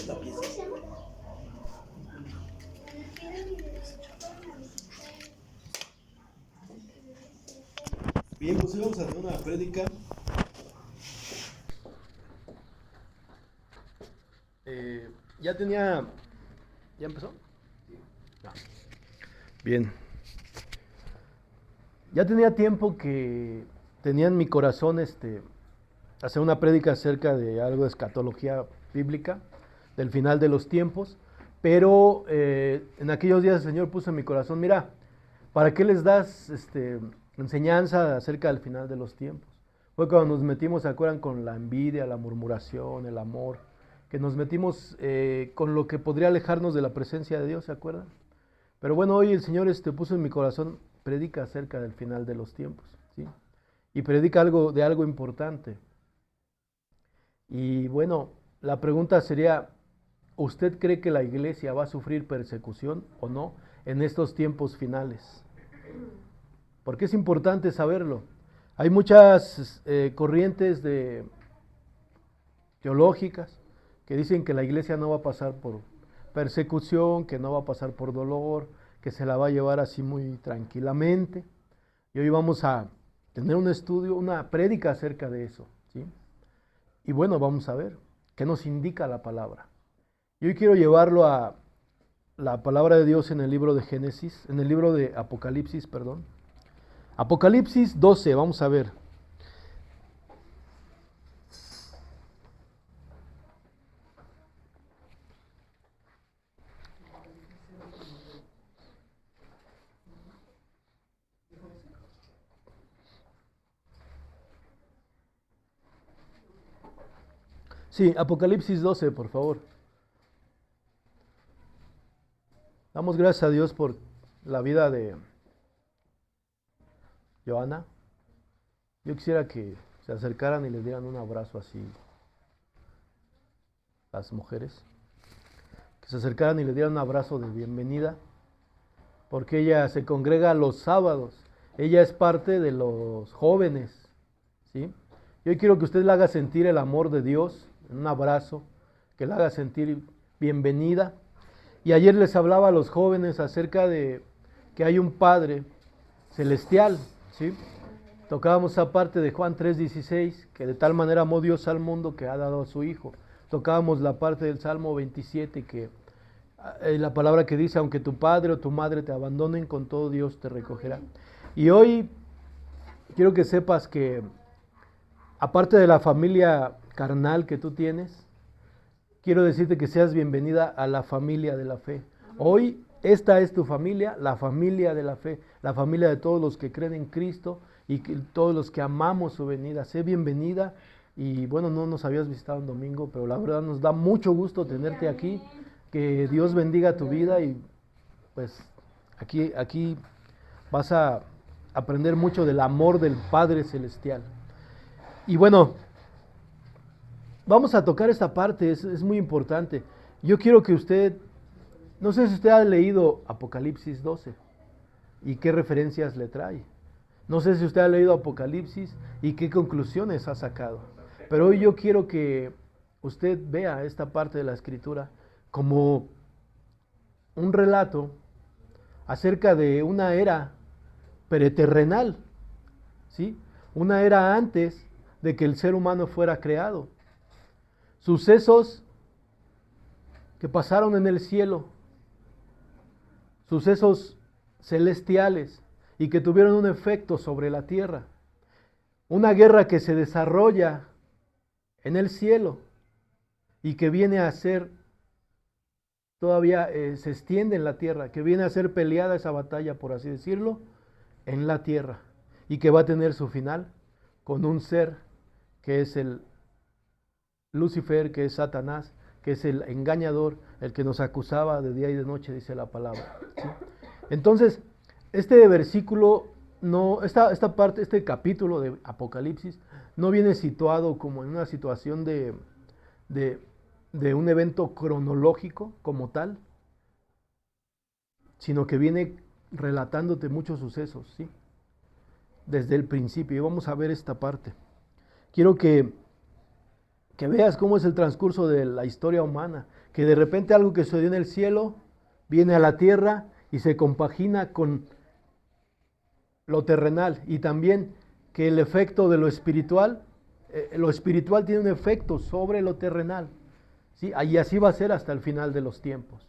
La pieza. Bien, pues hoy vamos a hacer una prédica. Ya tenía. ¿Ya empezó? No. Bien. Ya tenía tiempo que tenía en mi corazón hacer una prédica acerca de algo de escatología bíblica, del final de los tiempos, pero en aquellos días el Señor puso en mi corazón, mira, ¿para qué les das enseñanza acerca del final de los tiempos? Fue cuando nos metimos, ¿se acuerdan? Con la envidia, la murmuración, el amor, que nos metimos con lo que podría alejarnos de la presencia de Dios, ¿se acuerdan? Pero bueno, hoy el Señor puso en mi corazón, predica acerca del final de los tiempos, ¿sí? Y predica algo de algo importante. Y bueno, la pregunta sería, ¿usted cree que la iglesia va a sufrir persecución o no en estos tiempos finales? Porque es importante saberlo. Hay muchas corrientes teológicas que dicen que la iglesia no va a pasar por persecución, que no va a pasar por dolor, que se la va a llevar así muy tranquilamente. Y hoy vamos a tener un estudio, una prédica acerca de eso, ¿sí? Y bueno, vamos a ver qué nos indica la palabra. Y hoy quiero llevarlo a la palabra de Dios en el libro de Génesis, en el libro de Apocalipsis, perdón. Apocalipsis 12, vamos a ver. Sí, Apocalipsis 12, por favor. Damos gracias a Dios por la vida de Joana. Yo quisiera que se acercaran y les dieran un abrazo así, las mujeres. Que se acercaran y les dieran un abrazo de bienvenida, porque ella se congrega los sábados. Ella es parte de los jóvenes, ¿sí? Yo quiero que usted le haga sentir el amor de Dios, en un abrazo, que le haga sentir bienvenida. Y ayer les hablaba a los jóvenes acerca de que hay un Padre celestial, ¿sí? Tocábamos esa parte de Juan 3:16, que de tal manera amó Dios al mundo que ha dado a su Hijo. Tocábamos la parte del Salmo 27, que la palabra que dice, aunque tu padre o tu madre te abandonen, con todo Dios te recogerá. Y hoy quiero que sepas que, aparte de la familia carnal que tú tienes, quiero decirte que seas bienvenida a la familia de la fe. Hoy esta es tu familia, la familia de la fe, la familia de todos los que creen en Cristo y todos los que amamos su venida. Sé bienvenida y bueno, no nos habías visitado un domingo, pero la verdad nos da mucho gusto tenerte aquí. Que Dios bendiga tu vida y pues aquí vas a aprender mucho del amor del Padre Celestial. Y bueno, vamos a tocar esta parte, es muy importante. Yo quiero que usted, no sé si usted ha leído Apocalipsis 12 y qué referencias le trae. No sé si usted ha leído Apocalipsis y qué conclusiones ha sacado. Pero hoy yo quiero que usted vea esta parte de la escritura como un relato acerca de una era preterrenal, ¿sí? Una era antes de que el ser humano fuera creado. Sucesos que pasaron en el cielo, sucesos celestiales y que tuvieron un efecto sobre la tierra. Una guerra que se desarrolla en el cielo y que viene a ser, todavía se extiende en la tierra, que viene a ser peleada esa batalla, por así decirlo, en la tierra y que va a tener su final con un ser que es el Lucifer, que es Satanás, que es el engañador, el que nos acusaba de día y de noche, dice la palabra, ¿sí? Entonces, este versículo, no, esta parte, este capítulo de Apocalipsis, no viene situado como en una situación de, de un evento cronológico como tal, sino que viene relatándote muchos sucesos, ¿sí? Desde el principio. Y vamos a ver esta parte. Quiero que que veas cómo es el transcurso de la historia humana, que de repente algo que sucedió en el cielo viene a la tierra y se compagina con lo terrenal, y también que el efecto de lo espiritual tiene un efecto sobre lo terrenal, ¿sí? Y así va a ser hasta el final de los tiempos.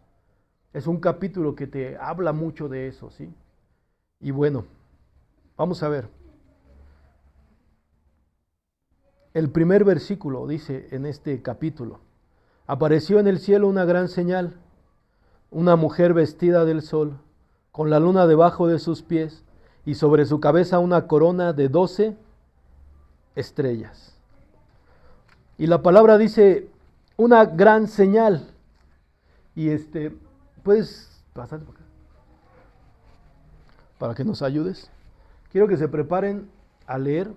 Es un capítulo que te habla mucho de eso, ¿sí? Y bueno, vamos a ver. El primer versículo dice en este capítulo: apareció en el cielo una gran señal, una mujer vestida del sol, con la luna debajo de sus pies, y sobre su cabeza una corona de 12 estrellas. Y la palabra dice una gran señal. Y puedes pasar por acá para que nos ayudes. Quiero que se preparen a leer.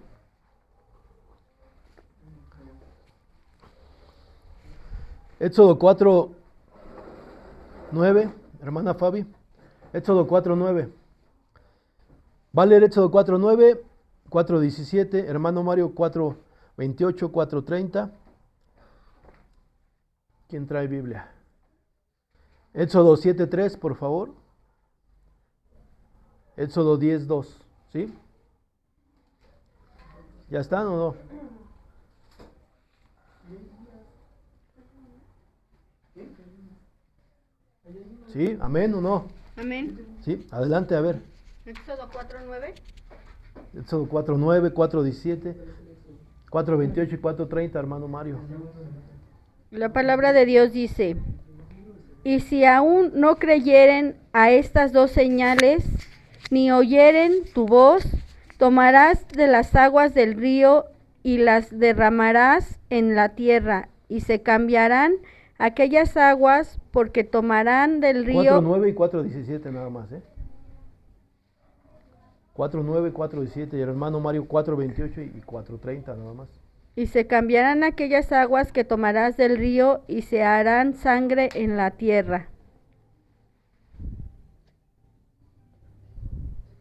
Éxodo 4:9, hermana Fabi. Éxodo 4:9. Va a leer Éxodo 4:9, 4:17, hermano Mario 4:28, 4:30. ¿Quién trae Biblia? Éxodo 7:3, por favor. Éxodo 10:2, ¿sí? ¿Ya están o no? ¿Sí? ¿Amén o no? Amén. Sí, adelante, a ver. Éxodo 4:9. Éxodo 4:9, 4:17, 4:28 y 4:30, hermano Mario. La palabra de Dios dice: y si aún no creyeren a estas dos señales, ni oyeren tu voz, tomarás de las aguas del río y las derramarás en la tierra, y se cambiarán aquellas aguas, porque tomarán del río. 4:9 y 4:17 nada más, 4:9, 4:17 y el hermano Mario 4:28 y 4:30 nada más. Y se cambiarán aquellas aguas que tomarás del río, y se harán sangre en la tierra.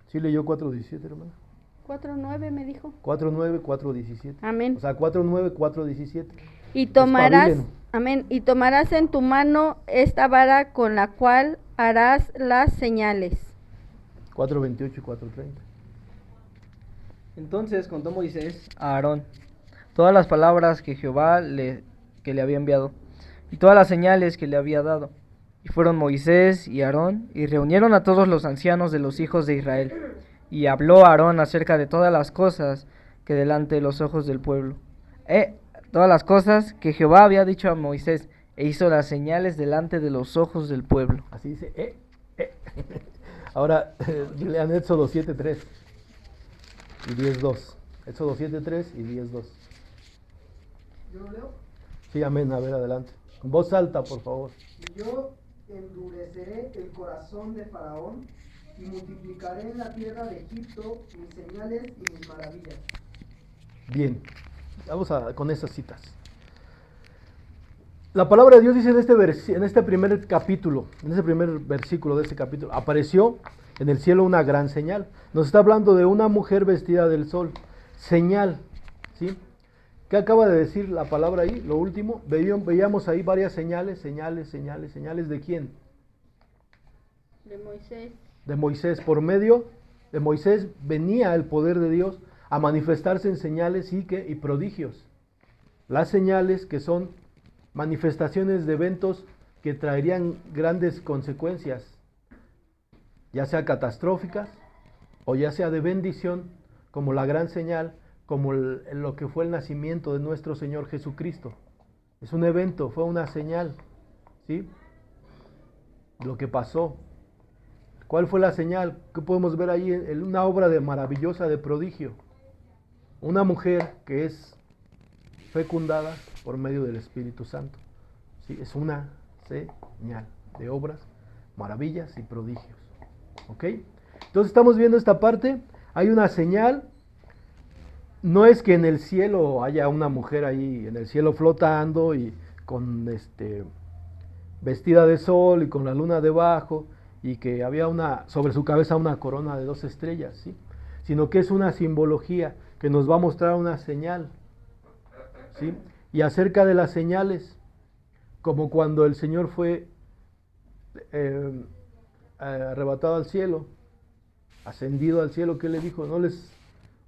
¿Sí leyó 4:17, hermano? 4:9 me dijo. 4:9, 4:17. Amén. O sea, 4:9, 4:17. Y tomarás, Espabilen. amén, y tomarás en tu mano esta vara con la cual harás las señales. 4:28 y 4:30. Entonces contó Moisés a Aarón todas las palabras que Jehová le había enviado, y todas las señales que le había dado. Y fueron Moisés y Aarón, y reunieron a todos los ancianos de los hijos de Israel. Y habló Aarón acerca de todas las cosas que delante de los ojos del pueblo. Todas las cosas que Jehová había dicho a Moisés, e hizo las señales delante de los ojos del pueblo. Así dice, Ahora, lean Éxodo 7:3 y 10:2. Éxodo 7:3 y 10:2. ¿Yo lo leo? Sí, amén, a ver, adelante. En voz alta, por favor. Y yo endureceré el corazón de Faraón y multiplicaré en la tierra de Egipto mis señales y mis maravillas. Bien, vamos con esas citas. La palabra de Dios dice en este primer capítulo, en ese primer versículo de este capítulo: apareció en el cielo una gran señal. Nos está hablando de una mujer vestida del sol. Señal, ¿sí? ¿Qué acaba de decir la palabra ahí? Lo último, veíamos ahí varias señales. ¿Señales de quién? De Moisés. De Moisés. Por medio de Moisés venía el poder de Dios a manifestarse en señales y prodigios. Las señales, que son manifestaciones de eventos que traerían grandes consecuencias, ya sea catastróficas o ya sea de bendición, como la gran señal, como lo que fue el nacimiento de nuestro Señor Jesucristo. Es un evento, fue una señal, ¿sí? Lo que pasó. ¿Cuál fue la señal? ¿Qué podemos ver ahí? Una obra maravillosa de prodigio. Una mujer que es fecundada por medio del Espíritu Santo. ¿Sí? Es una señal de obras, maravillas y prodigios. ¿Ok? Entonces estamos viendo esta parte. Hay una señal. No es que en el cielo haya una mujer ahí, en el cielo flotando y con vestida de sol y con la luna debajo, y que había sobre su cabeza una corona de 2 estrellas, ¿sí? Sino que es una simbología que nos va a mostrar una señal, ¿sí? Y acerca de las señales, como cuando el Señor fue arrebatado al cielo, ascendido al cielo, ¿qué le dijo?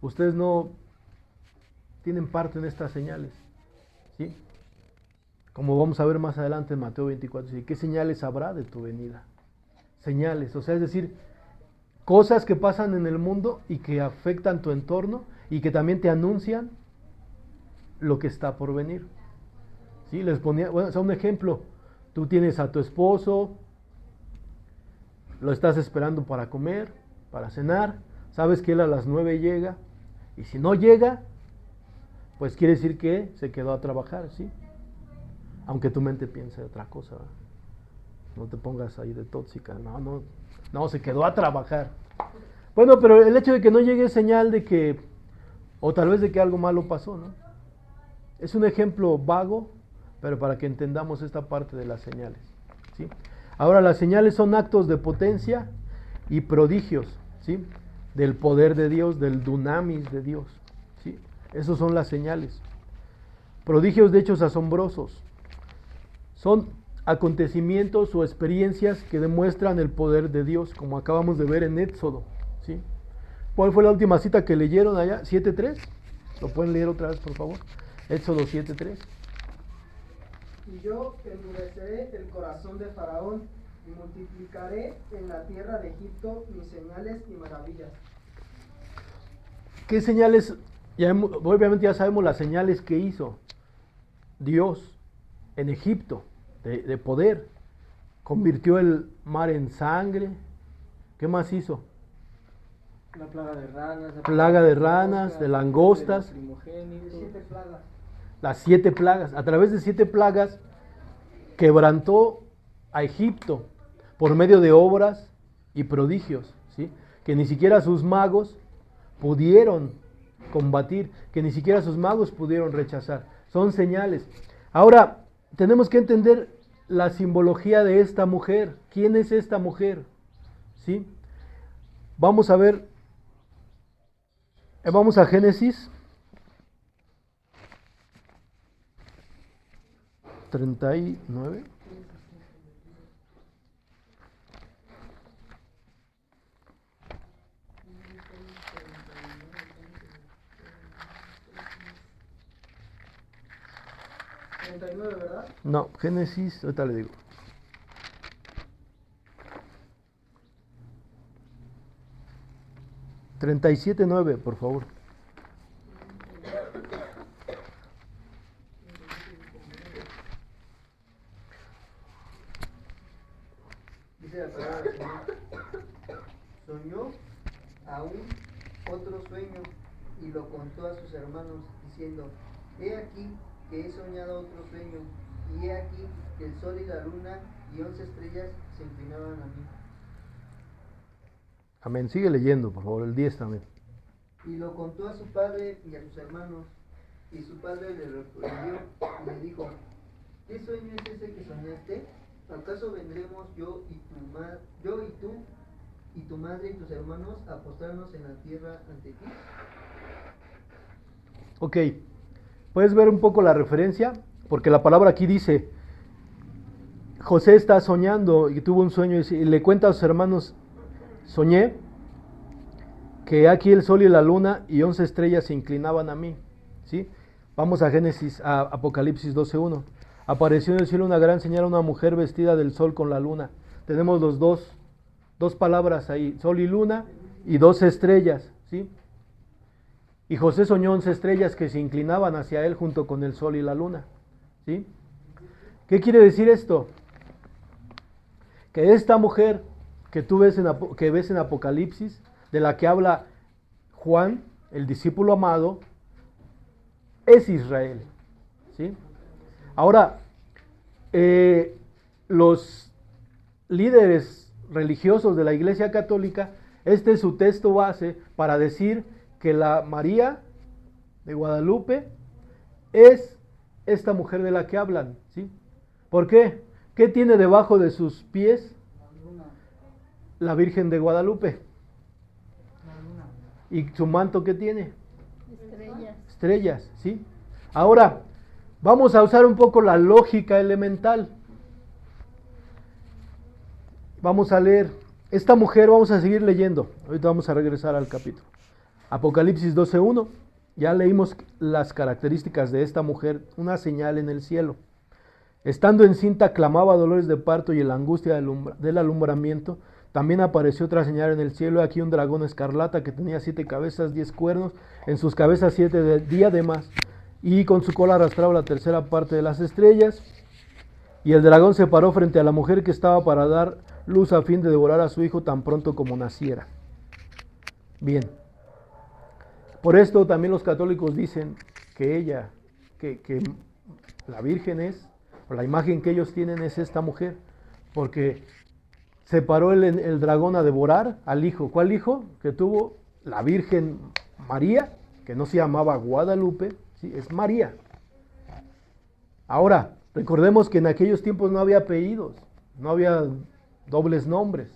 Ustedes no tienen parte en estas señales, ¿sí? Como vamos a ver más adelante en Mateo 24, ¿sí? ¿Qué señales habrá de tu venida? Señales, o sea, es decir, cosas que pasan en el mundo y que afectan tu entorno y que también te anuncian lo que está por venir. ¿Sí? Les ponía, bueno, o sea, un ejemplo, tú tienes a tu esposo, lo estás esperando para comer, para cenar, sabes que él a las 9 llega, y si no llega, pues quiere decir que se quedó a trabajar, ¿sí? Aunque tu mente piense otra cosa, ¿verdad? No te pongas ahí de tóxica, no, se quedó a trabajar. Bueno, pero el hecho de que no llegue es señal de que, o tal vez de que algo malo pasó, ¿no? Es un ejemplo vago, pero para que entendamos esta parte de las señales, ¿sí? Ahora, las señales son actos de potencia y prodigios, ¿sí? Del poder de Dios, del dunamis de Dios, ¿sí? Esos son las señales. Prodigios de hechos asombrosos. Son acontecimientos o experiencias que demuestran el poder de Dios, como acabamos de ver en Éxodo, ¿sí? ¿Cuál fue la última cita que leyeron allá? 7:3. ¿Lo pueden leer otra vez, por favor? Éxodo 7:3. Y yo endureceré el corazón de Faraón y multiplicaré en la tierra de Egipto mis señales y maravillas. ¿Qué señales? Obviamente ya sabemos las señales que hizo Dios en Egipto, de poder. Convirtió el mar en sangre. ¿Qué más hizo? La plaga de ranas. Plaga de ranas, de langostas. De los primogénitos. 7 plagas. Las 7 plagas. A través de 7 plagas quebrantó a Egipto por medio de obras y prodigios, ¿sí? Que ni siquiera sus magos pudieron combatir, que ni siquiera sus magos pudieron rechazar. Son señales. Ahora, tenemos que entender la simbología de esta mujer. ¿Quién es esta mujer? ¿Sí? Vamos a ver, vamos a Génesis 39. ¿verdad? No, Génesis, ahorita le digo. (37:9), por favor. Dice la palabra del Señor. Soñó aún otro sueño y lo contó a sus hermanos, diciendo: He aquí que he soñado otro sueño, y he aquí que el sol y la luna y 11 estrellas se inclinaban a mí. Amén. Sigue leyendo, por favor, el 10 también. Y lo contó a su padre y a sus hermanos, y su padre le reprendió y le dijo: ¿Qué sueño es ese que soñaste? ¿Acaso vendremos yo y tú y tu madre y tus hermanos a postrarnos en la tierra ante ti? Ok, puedes ver un poco la referencia, porque la palabra aquí dice, José está soñando y tuvo un sueño y le cuenta a sus hermanos, soñé que aquí el sol y la luna y 11 estrellas se inclinaban a mí, ¿sí? Vamos a Apocalipsis 12:1. Apareció en el cielo una gran señal, una mujer vestida del sol con la luna. Tenemos los dos palabras ahí, sol y luna y 12 estrellas, ¿sí? Y José soñó 11 estrellas que se inclinaban hacia él junto con el sol y la luna, ¿sí? ¿Qué quiere decir esto? Que esta mujer que tú ves en Apocalipsis, de la que habla Juan, el discípulo amado, es Israel, ¿sí? Ahora, los líderes religiosos de la Iglesia Católica, este es su texto base para decir que la María de Guadalupe es esta mujer de la que hablan, ¿sí? ¿Por qué? ¿Qué tiene debajo de sus pies? La Virgen de Guadalupe. ¿Y su manto qué tiene? Estrellas. Estrellas, ¿sí? Ahora, Vamos a usar un poco la lógica elemental. Vamos a leer. Esta mujer, vamos a seguir leyendo. Ahorita vamos a regresar al capítulo. Apocalipsis 12:1. Ya leímos las características de esta mujer, una señal en el cielo. Estando encinta, clamaba dolores de parto y en la angustia del alumbramiento. También apareció otra señal en el cielo, aquí un dragón escarlata que tenía 7 cabezas, 10 cuernos, en sus cabezas 7 diademas, y con su cola arrastraba la tercera parte de las estrellas. Y el dragón se paró frente a la mujer que estaba para dar luz a fin de devorar a su hijo tan pronto como naciera. Bien. Por esto también los católicos dicen que ella, que la Virgen es, o la imagen que ellos tienen es esta mujer, porque se paró el dragón a devorar al hijo. ¿Cuál hijo? Que tuvo la Virgen María, que no se llamaba Guadalupe, ¿sí? Es María. Ahora, recordemos que en aquellos tiempos no había apellidos, no había dobles nombres.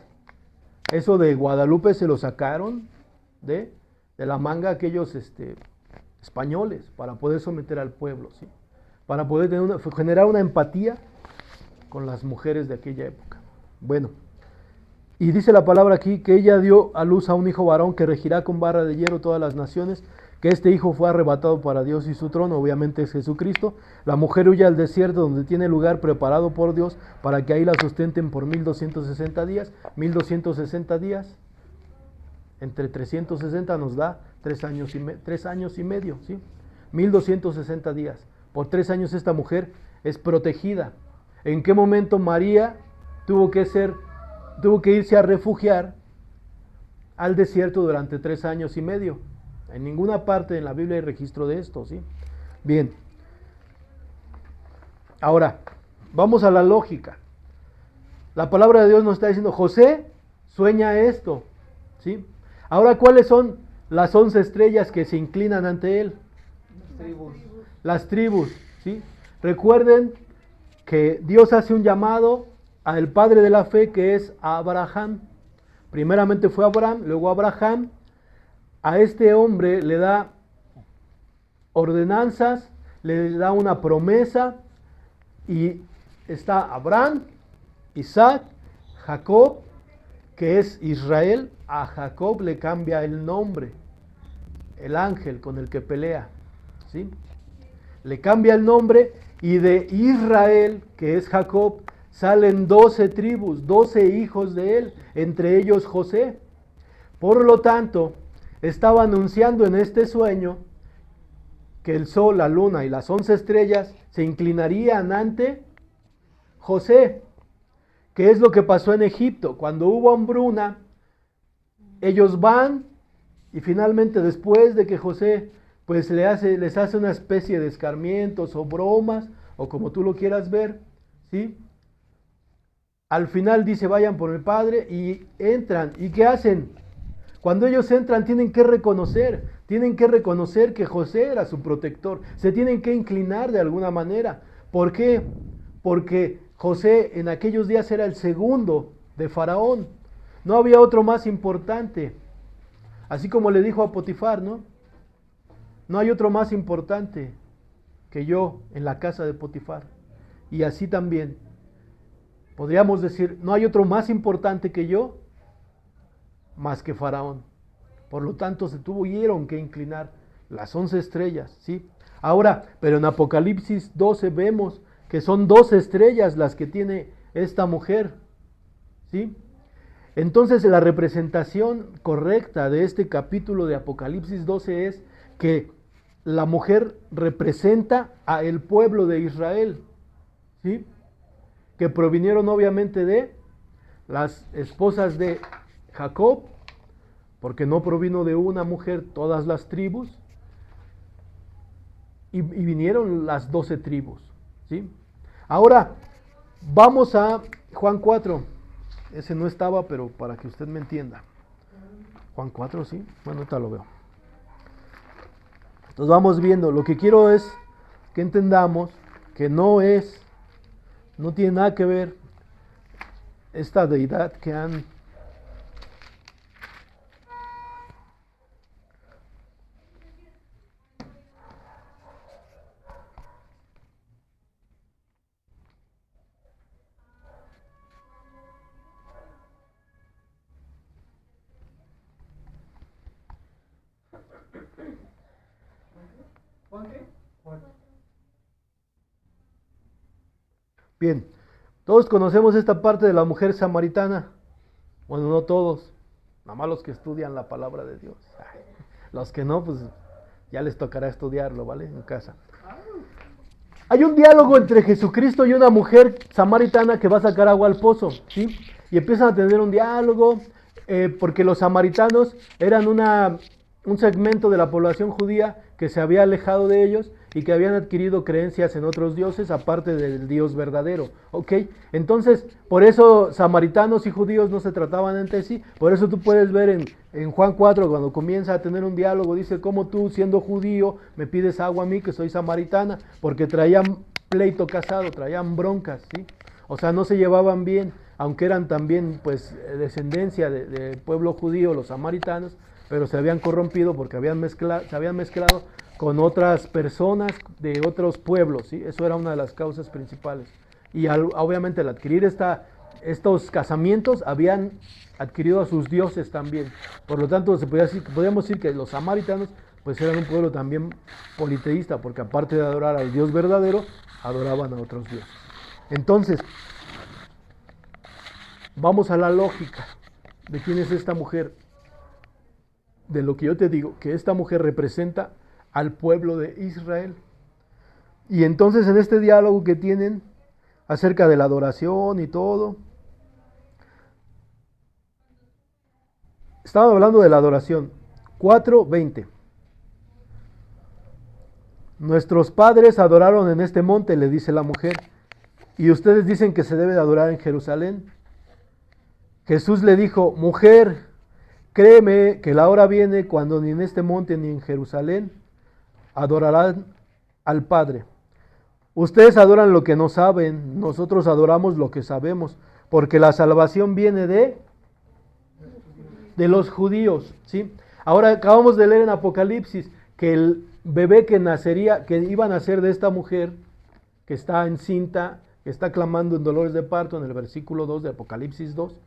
Eso de Guadalupe se lo sacaron de la manga aquellos españoles para poder someter al pueblo, ¿sí? Para poder generar una empatía con las mujeres de aquella época. Bueno, y dice la palabra aquí que ella dio a luz a un hijo varón que regirá con barra de hierro todas las naciones, que este hijo fue arrebatado para Dios y su trono, obviamente es Jesucristo. La mujer huye al desierto donde tiene lugar preparado por Dios para que ahí la sustenten por 1260 días. 1260 días, entre 360 nos da 3 años y medio, ¿sí? 1260 días. Por 3 años esta mujer es protegida. ¿En qué momento María tuvo que irse a refugiar al desierto durante 3 años y medio? En ninguna parte en la Biblia hay registro de esto, ¿sí? Bien. Ahora, vamos a la lógica. La palabra de Dios nos está diciendo, José sueña esto, ¿sí? Ahora, ¿cuáles son las 11 estrellas que se inclinan ante él? Las tribus, ¿sí? Recuerden que Dios hace un llamado al padre de la fe, que es Abraham. Primeramente fue Abraham, luego Abraham. A este hombre le da ordenanzas, le da una promesa, y está Abraham, Isaac, Jacob, que es Israel. A Jacob le cambia el nombre, el ángel con el que pelea, ¿sí? Le cambia el nombre, y de Israel, que es Jacob, salen 12 tribus, 12 hijos de él, entre ellos José. Por lo tanto, estaba anunciando en este sueño que el sol, la luna y las 11 estrellas se inclinarían ante José. ¿Qué es lo que pasó en Egipto? Cuando hubo hambruna, ellos van, y finalmente, después de que José pues les hace una especie de escarmientos o bromas, o como tú lo quieras ver, ¿sí? Al final dice, vayan por el Padre, y entran. ¿Y qué hacen? Cuando ellos entran tienen que reconocer que José era su protector, se tienen que inclinar de alguna manera. ¿Por qué? Porque José en aquellos días era el segundo de Faraón, no había otro más importante, así como le dijo a Potifar, ¿no? No hay otro más importante que yo en la casa de Potifar. Y así también podríamos decir, no hay otro más importante que yo más que Faraón. Por lo tanto, se tuvieron que inclinar las 11 estrellas, ¿sí? Ahora, pero en Apocalipsis 12 vemos que son 12 estrellas las que tiene esta mujer, ¿sí? Entonces, la representación correcta de este capítulo de Apocalipsis 12 es que la mujer representa a el pueblo de Israel, ¿sí? Que provinieron obviamente de las esposas de Jacob, porque no provino de una mujer todas las tribus, y vinieron las 12 tribus, ¿sí? Ahora, vamos a Juan 4, ese no estaba, pero para que usted me entienda. Juan 4, ¿sí? Bueno, ahorita lo veo. Entonces vamos viendo, lo que quiero es que entendamos que no tiene nada que ver esta deidad que han Bien, todos conocemos esta parte de la mujer samaritana. Bueno, no todos, nada más los que estudian la palabra de Dios. Ay, los que no, pues ya les tocará estudiarlo, ¿vale? En casa. Hay un diálogo entre Jesucristo y una mujer samaritana que va a sacar agua al pozo, ¿sí? Y empiezan a tener un diálogo, porque los samaritanos eran un segmento de la población judía que se había alejado de ellos y que habían adquirido creencias en otros dioses aparte del Dios verdadero, ¿ok? Entonces, por eso samaritanos y judíos no se trataban entre sí. Por eso tú puedes ver en Juan 4, cuando comienza a tener un diálogo, dice: ¿cómo tú, siendo judío, me pides agua a mí, que soy samaritana? Porque traían pleito casado, traían broncas, ¿sí? O sea, no se llevaban bien, aunque eran también, pues, descendencia del pueblo judío, los samaritanos, pero se habían corrompido porque se habían mezclado con otras personas de otros pueblos, ¿sí? Eso era una de las causas principales. Y obviamente al adquirir estos casamientos, habían adquirido a sus dioses también. Por lo tanto, podríamos decir que los samaritanos pues eran un pueblo también politeísta, porque aparte de adorar al Dios verdadero, adoraban a otros dioses. Entonces, vamos a la lógica de quién es esta mujer. De lo que yo te digo, que esta mujer representa al pueblo de Israel. Y entonces en este diálogo que tienen acerca de la adoración y todo, estaban hablando de la adoración. 4:20. Nuestros padres adoraron en este monte, le dice la mujer, y ustedes dicen que se debe de adorar en Jerusalén. Jesús le dijo: mujer, créeme que la hora viene cuando ni en este monte ni en Jerusalén adorarán al Padre. Ustedes adoran lo que no saben, nosotros adoramos lo que sabemos, porque la salvación viene de los judíos, ¿sí? Ahora acabamos de leer en Apocalipsis que el bebé que nacería, que iba a nacer de esta mujer, que está encinta, que está clamando en dolores de parto, en el versículo 2 de Apocalipsis 2,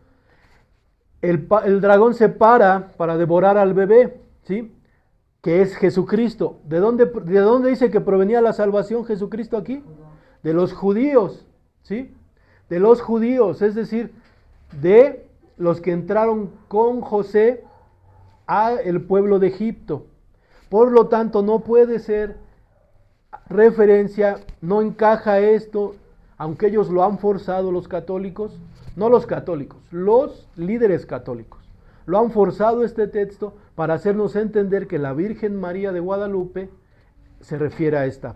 el dragón se para devorar al bebé, ¿sí? Que es Jesucristo. ¿De dónde dice que provenía la salvación Jesucristo aquí? De los judíos, ¿sí? De los judíos, es decir, de los que entraron con José a el pueblo de Egipto. Por lo tanto, no puede ser referencia, no encaja esto, aunque ellos lo han forzado los católicos, no los católicos, los líderes católicos. Lo han forzado este texto para hacernos entender que la Virgen María de Guadalupe se refiere a esta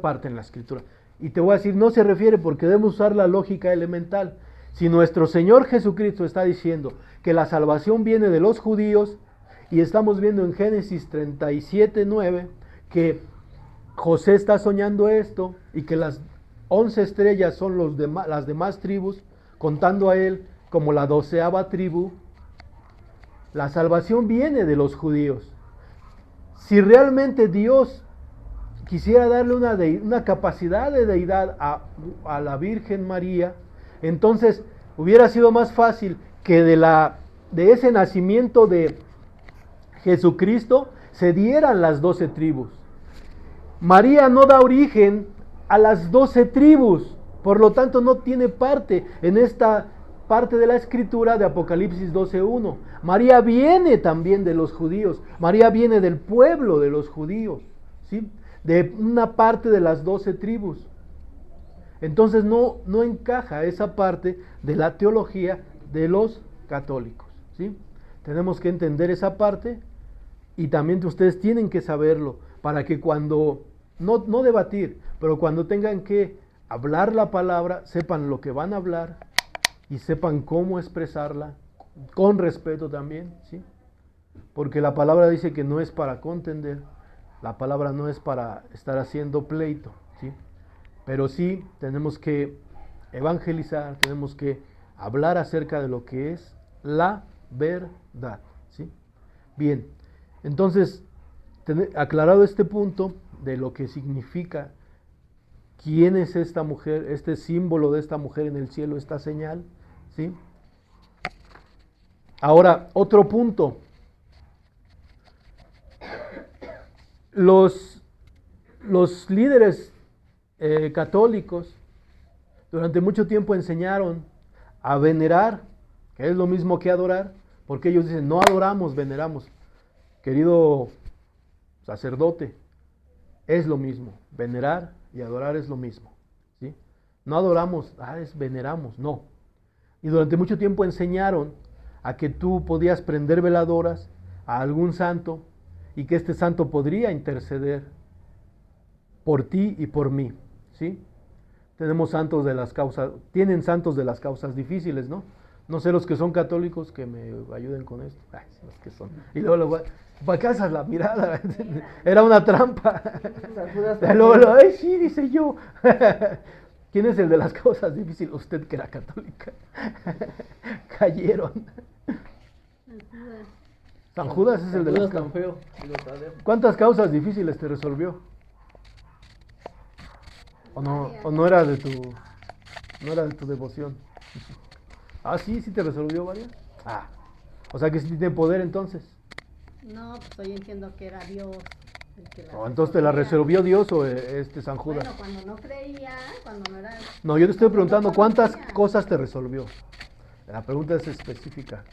parte en la Escritura. Y te voy a decir, no se refiere, porque debemos usar la lógica elemental. Si nuestro Señor Jesucristo está diciendo que la salvación viene de los judíos, y estamos viendo en Génesis 37:9 que José está soñando esto, y que las 11 estrellas son las demás tribus, contando a él como la 12ª tribu, la salvación viene de los judíos. Si realmente Dios quisiera darle una capacidad de deidad a la Virgen María, entonces hubiera sido más fácil que de ese nacimiento de Jesucristo se dieran las 12 tribus. María no da origen a las 12 tribus, por lo tanto no tiene parte en esta parte de la Escritura de Apocalipsis 12:1. María viene también de los judíos, María viene del pueblo de los judíos, ¿sí? De una parte de las 12 tribus. Entonces no encaja esa parte de la teología de los católicos, ¿sí? Tenemos que entender esa parte, y también ustedes tienen que saberlo, para que cuando, no debatir, pero cuando tengan que hablar la palabra, sepan lo que van a hablar y sepan cómo expresarla, con respeto también, ¿sí? Porque la palabra dice que no es para contender, la palabra no es para estar haciendo pleito, ¿sí? Pero sí tenemos que evangelizar, tenemos que hablar acerca de lo que es la verdad, ¿sí? Bien, entonces, aclarado este punto de lo que significa, quién es esta mujer, este símbolo de esta mujer en el cielo, esta señal, ¿sí? Ahora, otro punto. Los líderes católicos Durante mucho tiempo enseñaron a venerar, que es lo mismo que adorar, porque ellos dicen, no adoramos, veneramos. Querido sacerdote, es lo mismo. Venerar y adorar es lo mismo. ¿Sí? No adoramos, es veneramos, no. Y durante mucho tiempo enseñaron a que tú podías prender veladoras a algún santo y que este santo podría interceder por ti y por mí, ¿sí? Tenemos santos de las causas, tienen santos de las causas difíciles, ¿no? No sé los que son católicos que me ayuden con esto. Ay, sí, los que son. Y luego, ¿para qué haces la mirada? Era una trampa. Luego, ay, sí, dice yo. ¿Quién es el de las causas difíciles? Usted que era católica. Cayeron. San Judas es el de las causas. ¿Cuántas causas difíciles te resolvió? ¿O no era de tu devoción? Ah, sí te resolvió varias. O sea que sí tiene poder entonces. No, pues yo entiendo que era Dios el que la Entonces, ¿te la resolvió Dios o San Judas? Bueno, cuando no creía, cuando no era... No, yo te estoy preguntando no cuántas conocía. cosas te resolvió. La pregunta es específica.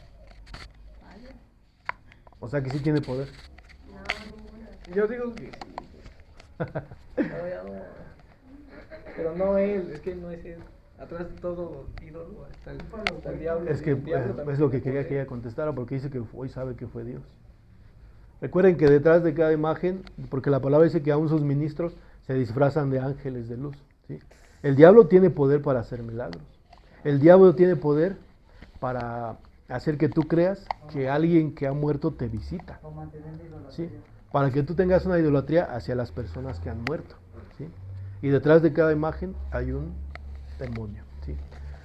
Vaya. O sea que sí tiene poder. Yo digo que sí. No, ya no. Pero no él, es que no es él. Atrás de todo ídolo está el diablo. Es que El diablo también es lo que tiene quería que poder. ella contestara porque dice que hoy sabe que fue Dios. Recuerden que detrás de cada imagen, porque la palabra dice que aún sus ministros se disfrazan de ángeles de luz. ¿Sí? El diablo tiene poder para hacer milagros. El diablo tiene poder para hacer que tú creas que alguien que ha muerto te visita. ¿Sí? Para que tú tengas una idolatría hacia las personas que han muerto. ¿Sí? Y detrás de cada imagen hay un demonio. ¿Sí?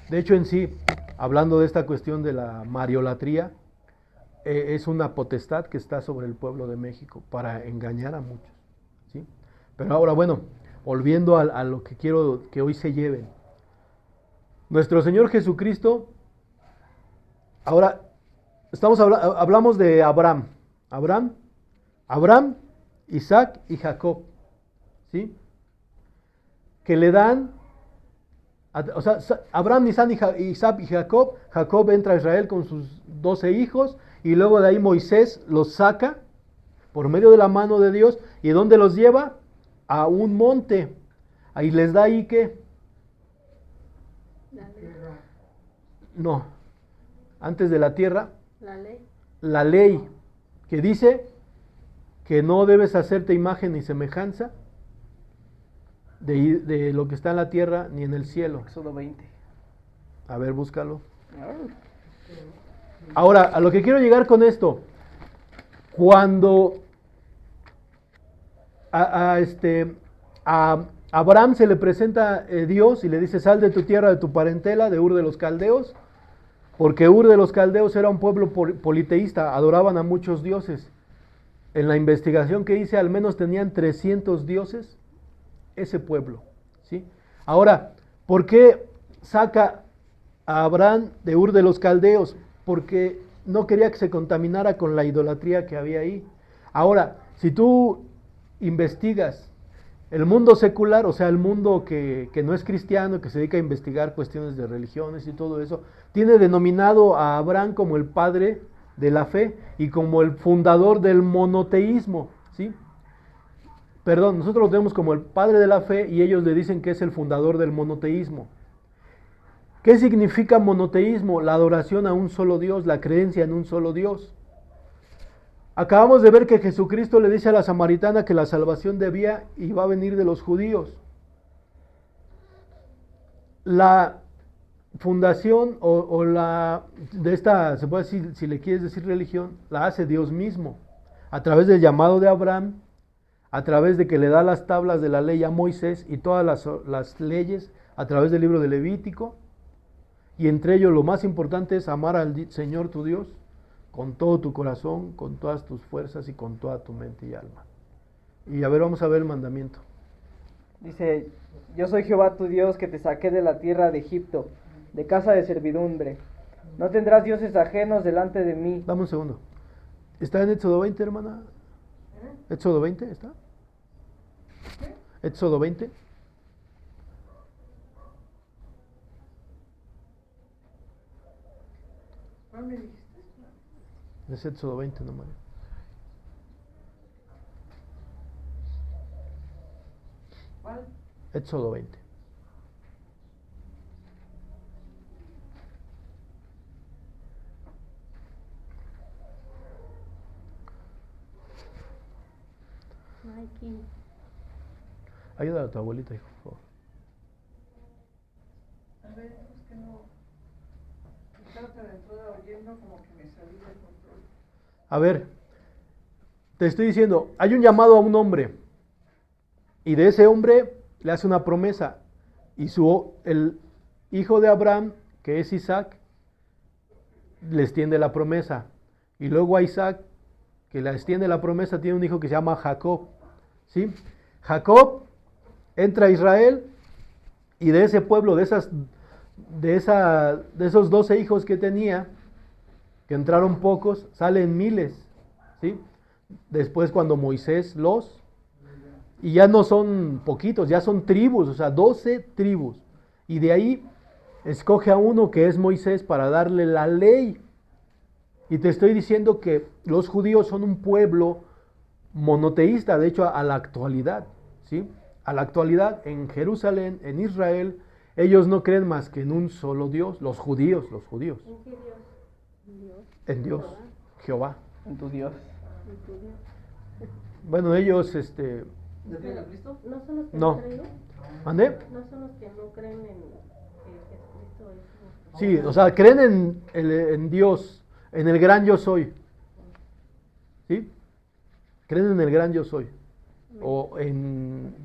De hecho, en sí, hablando de esta cuestión de la mariolatría, es una potestad que está sobre el pueblo de México para engañar a muchos. ¿Sí? Pero ahora, bueno, volviendo a lo que quiero que hoy se lleven. Nuestro Señor Jesucristo, ahora hablamos de Abraham. Abraham, Isaac y Jacob. ¿Sí? Que le dan, o sea, Abraham, Isaac y Jacob. Jacob entra a Israel con sus 12 hijos y luego de ahí Moisés los saca por medio de la mano de Dios. ¿Y dónde los lleva? A un monte. Ahí les da ahí ¿qué? La ley. No, antes de la tierra, La ley. la ley que dice que no debes hacerte imagen ni semejanza de lo que está en la tierra ni en el cielo. Éxodo 20. A ver, búscalo. Ahora, a lo que quiero llegar con esto, cuando a Abraham se le presenta Dios y le dice, sal de tu tierra, de tu parentela, de Ur de los Caldeos, porque Ur de los Caldeos era un pueblo politeísta, adoraban a muchos dioses. En la investigación que hice, al menos tenían 300 dioses, ese pueblo. ¿Sí? Ahora, ¿por qué saca a Abraham de Ur de los Caldeos? Porque no quería que se contaminara con la idolatría que había ahí. Ahora, si tú investigas el mundo secular, o sea, el mundo que no es cristiano, que se dedica a investigar cuestiones de religiones y todo eso, tiene denominado a Abraham como el padre de la fe y como el fundador del monoteísmo, ¿sí? Perdón, nosotros lo tenemos como el padre de la fe y ellos le dicen que es el fundador del monoteísmo. ¿Qué significa monoteísmo? La adoración a un solo Dios, la creencia en un solo Dios. Acabamos de ver que Jesucristo le dice a la samaritana que la salvación debía y va a venir de los judíos. La fundación de esta, se puede decir, si le quieres decir religión, la hace Dios mismo, a través del llamado de Abraham, a través de que le da las tablas de la ley a Moisés y todas las leyes, a través del libro de Levítico, y entre ellos lo más importante es amar al Señor tu Dios con todo tu corazón, con todas tus fuerzas y con toda tu mente y alma. Y a ver, vamos a ver el mandamiento. Dice, yo soy Jehová tu Dios que te saqué de la tierra de Egipto, de casa de servidumbre. No tendrás dioses ajenos delante de mí. Dame un segundo. ¿Está en Éxodo 20, hermana? ¿Éxodo 20 está? Éxodo 20. Es Éxodo 20, no María. ¿Cuál? Éxodo 20. Aquí. Ayuda a tu abuelita, hijo, por favor. A ver, es que no. Estaba de entrada oyendo como que me salí del control. A ver, te estoy diciendo, hay un llamado a un hombre. Y de ese hombre le hace una promesa. Y el hijo de Abraham, que es Isaac, le extiende la promesa. Y luego a Isaac, que le extiende la promesa, tiene un hijo que se llama Jacob. ¿Sí? Jacob entra a Israel y de ese pueblo, de esos 12 hijos que tenía, que entraron pocos, salen miles. ¿Sí? Después cuando Moisés y ya no son poquitos, ya son tribus, o sea, 12 tribus. Y de ahí escoge a uno que es Moisés para darle la ley. Y te estoy diciendo que los judíos son un pueblo monoteísta, de hecho a la actualidad, ¿sí? A la actualidad en Jerusalén, en Israel, ellos no creen más que en un solo Dios, los judíos. ¿En qué Dios? Dios. En Dios, Jehová. En tu Dios. ¿En tu Dios? Bueno, ellos, ¿No creen en Cristo? ¿No son los que No. no creen? ¿mandé? ¿No son los que no creen en que Jesucristo es nuestro? Sí, o sea, creen en Dios, en el gran yo soy. ¿Sí? Creen en el gran yo soy. O en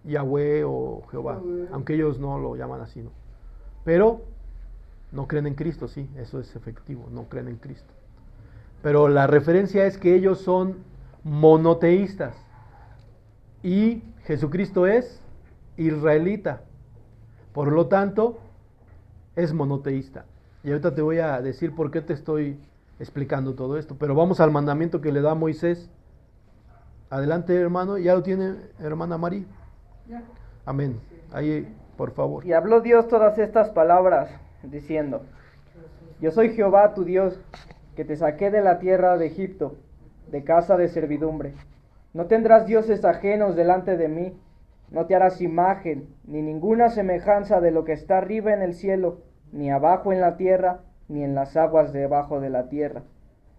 Yahweh o Jehová. Aunque ellos no lo llaman así, ¿no? Pero no creen en Cristo, sí, eso es efectivo, no creen en Cristo. Pero la referencia es que ellos son monoteístas. Y Jesucristo es israelita. Por lo tanto, es monoteísta. Y ahorita te voy a decir por qué te estoy explicando todo esto. Pero vamos al mandamiento que le da Moisés. Adelante, hermano. ¿Ya lo tiene, hermana Mari? Ya. Amén. Ahí, por favor. Y habló Dios todas estas palabras, diciendo: Yo soy Jehová tu Dios, que te saqué de la tierra de Egipto, de casa de servidumbre. No tendrás dioses ajenos delante de mí, no te harás imagen, ni ninguna semejanza de lo que está arriba en el cielo, ni abajo en la tierra, ni en las aguas debajo de la tierra.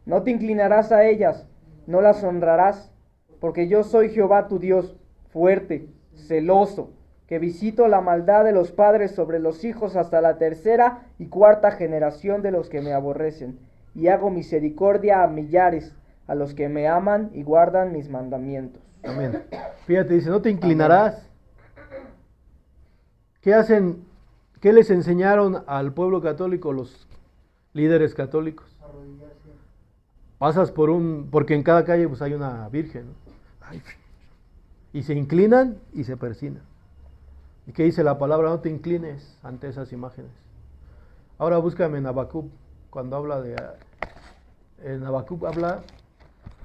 No te inclinarás a ellas, no las honrarás, porque yo soy Jehová tu Dios, fuerte, celoso, que visito la maldad de los padres sobre los hijos hasta la tercera y cuarta generación de los que me aborrecen, y hago misericordia a millares, a los que me aman y guardan mis mandamientos. Amén. Fíjate, dice, no te inclinarás. ¿Qué hacen? ¿Qué les enseñaron al pueblo católico los líderes católicos? Arrodillarse. Pasas porque en cada calle pues hay una virgen, ¿no? Ay, y se inclinan y se persignan. ¿Y qué dice la palabra? No te inclines ante esas imágenes. Ahora búscame en Habacuc, cuando habla en Habacuc habla,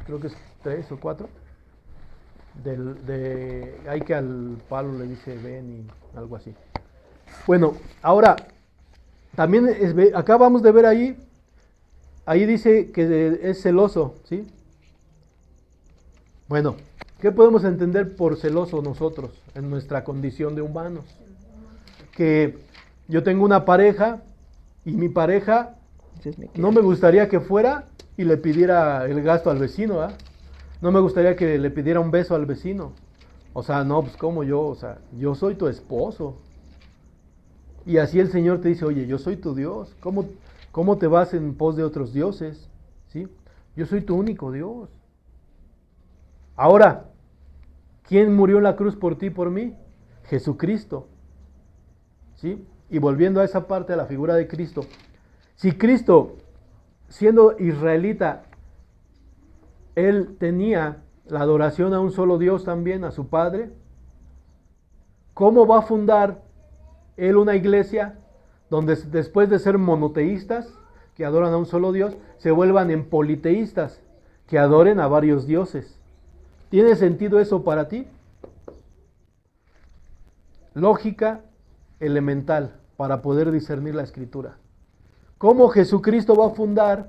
creo que es 3 o 4, hay que al palo le dice ven y algo así. Bueno, ahora, también acá vamos de ver ahí dice que es celoso, ¿sí? Bueno, ¿qué podemos entender por celoso nosotros en nuestra condición de humanos? Que yo tengo una pareja y mi pareja no me gustaría que fuera y le pidiera el gasto al vecino, ¿ah? No me gustaría que le pidiera un beso al vecino. O sea, no, pues como yo, o sea, yo soy tu esposo. Y así el Señor te dice, oye, yo soy tu Dios. ¿Cómo te vas en pos de otros dioses? ¿Sí? Yo soy tu único Dios. Ahora, ¿quién murió en la cruz por ti y por mí? Jesucristo. ¿Sí? Y volviendo a esa parte, a la figura de Cristo. Si Cristo, siendo israelita, él tenía la adoración a un solo Dios también, a su Padre, ¿cómo va a fundar él una iglesia donde después de ser monoteístas, que adoran a un solo Dios, se vuelvan en politeístas, que adoren a varios dioses? ¿Tiene sentido eso para ti? Lógica elemental para poder discernir la escritura. cómo Jesucristo va a fundar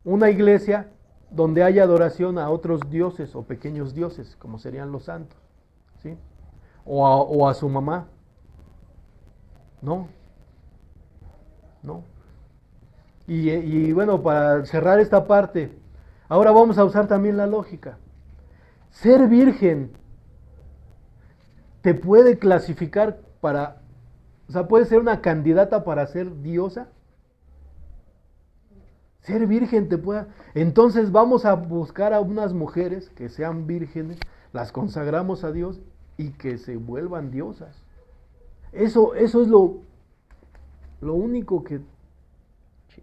una iglesia donde haya adoración a otros dioses o pequeños dioses, como serían los santos, ¿sí? O a su mamá. No, no. Y bueno, para cerrar esta parte, ahora vamos a usar también la lógica. Ser virgen te puede clasificar para, o sea, puede ser una candidata para ser diosa. Ser virgen te puede. Entonces vamos a buscar a unas mujeres que sean vírgenes, las consagramos a Dios y que se vuelvan diosas. Eso es lo único que,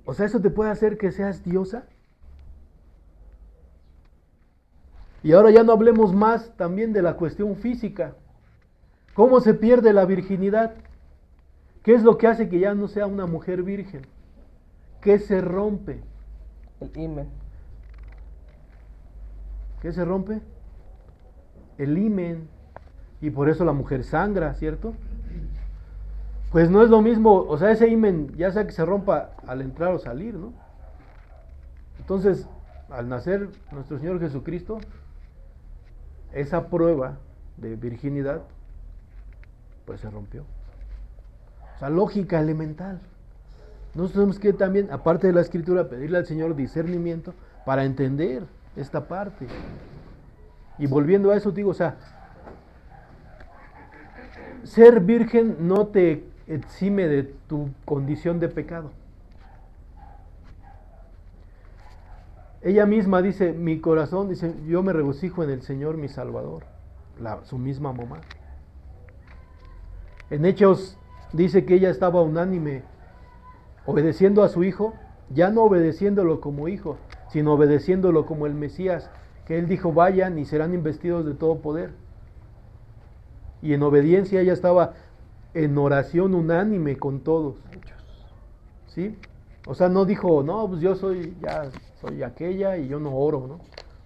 o sea, eso te puede hacer que seas diosa. Y ahora ya no hablemos más también de la cuestión física. ¿Cómo se pierde la virginidad? ¿Qué es lo que hace que ya no sea una mujer virgen? ¿Qué se rompe? El himen. ¿Qué se rompe? El himen. Y por eso la mujer sangra, ¿cierto? Pues no es lo mismo, o sea, ese himen ya sea que se rompa al entrar o salir, ¿no? Entonces, al nacer nuestro Señor Jesucristo, esa prueba de virginidad, pues se rompió. O sea, lógica elemental. Nosotros tenemos que también, aparte de la Escritura, pedirle al Señor discernimiento para entender esta parte. Y volviendo a eso, digo, o sea, ser virgen no te exime de tu condición de pecado. Ella misma dice, mi corazón, dice, yo me regocijo en el Señor mi Salvador, su misma mamá. En Hechos dice que ella estaba unánime, obedeciendo a su hijo, ya no obedeciéndolo como hijo, sino obedeciéndolo como el Mesías, que él dijo, vayan y serán investidos de todo poder. Y en obediencia ella estaba en oración unánime con todos. ¿Sí? O sea, no dijo, no, pues yo soy aquella y yo no oro, ¿no?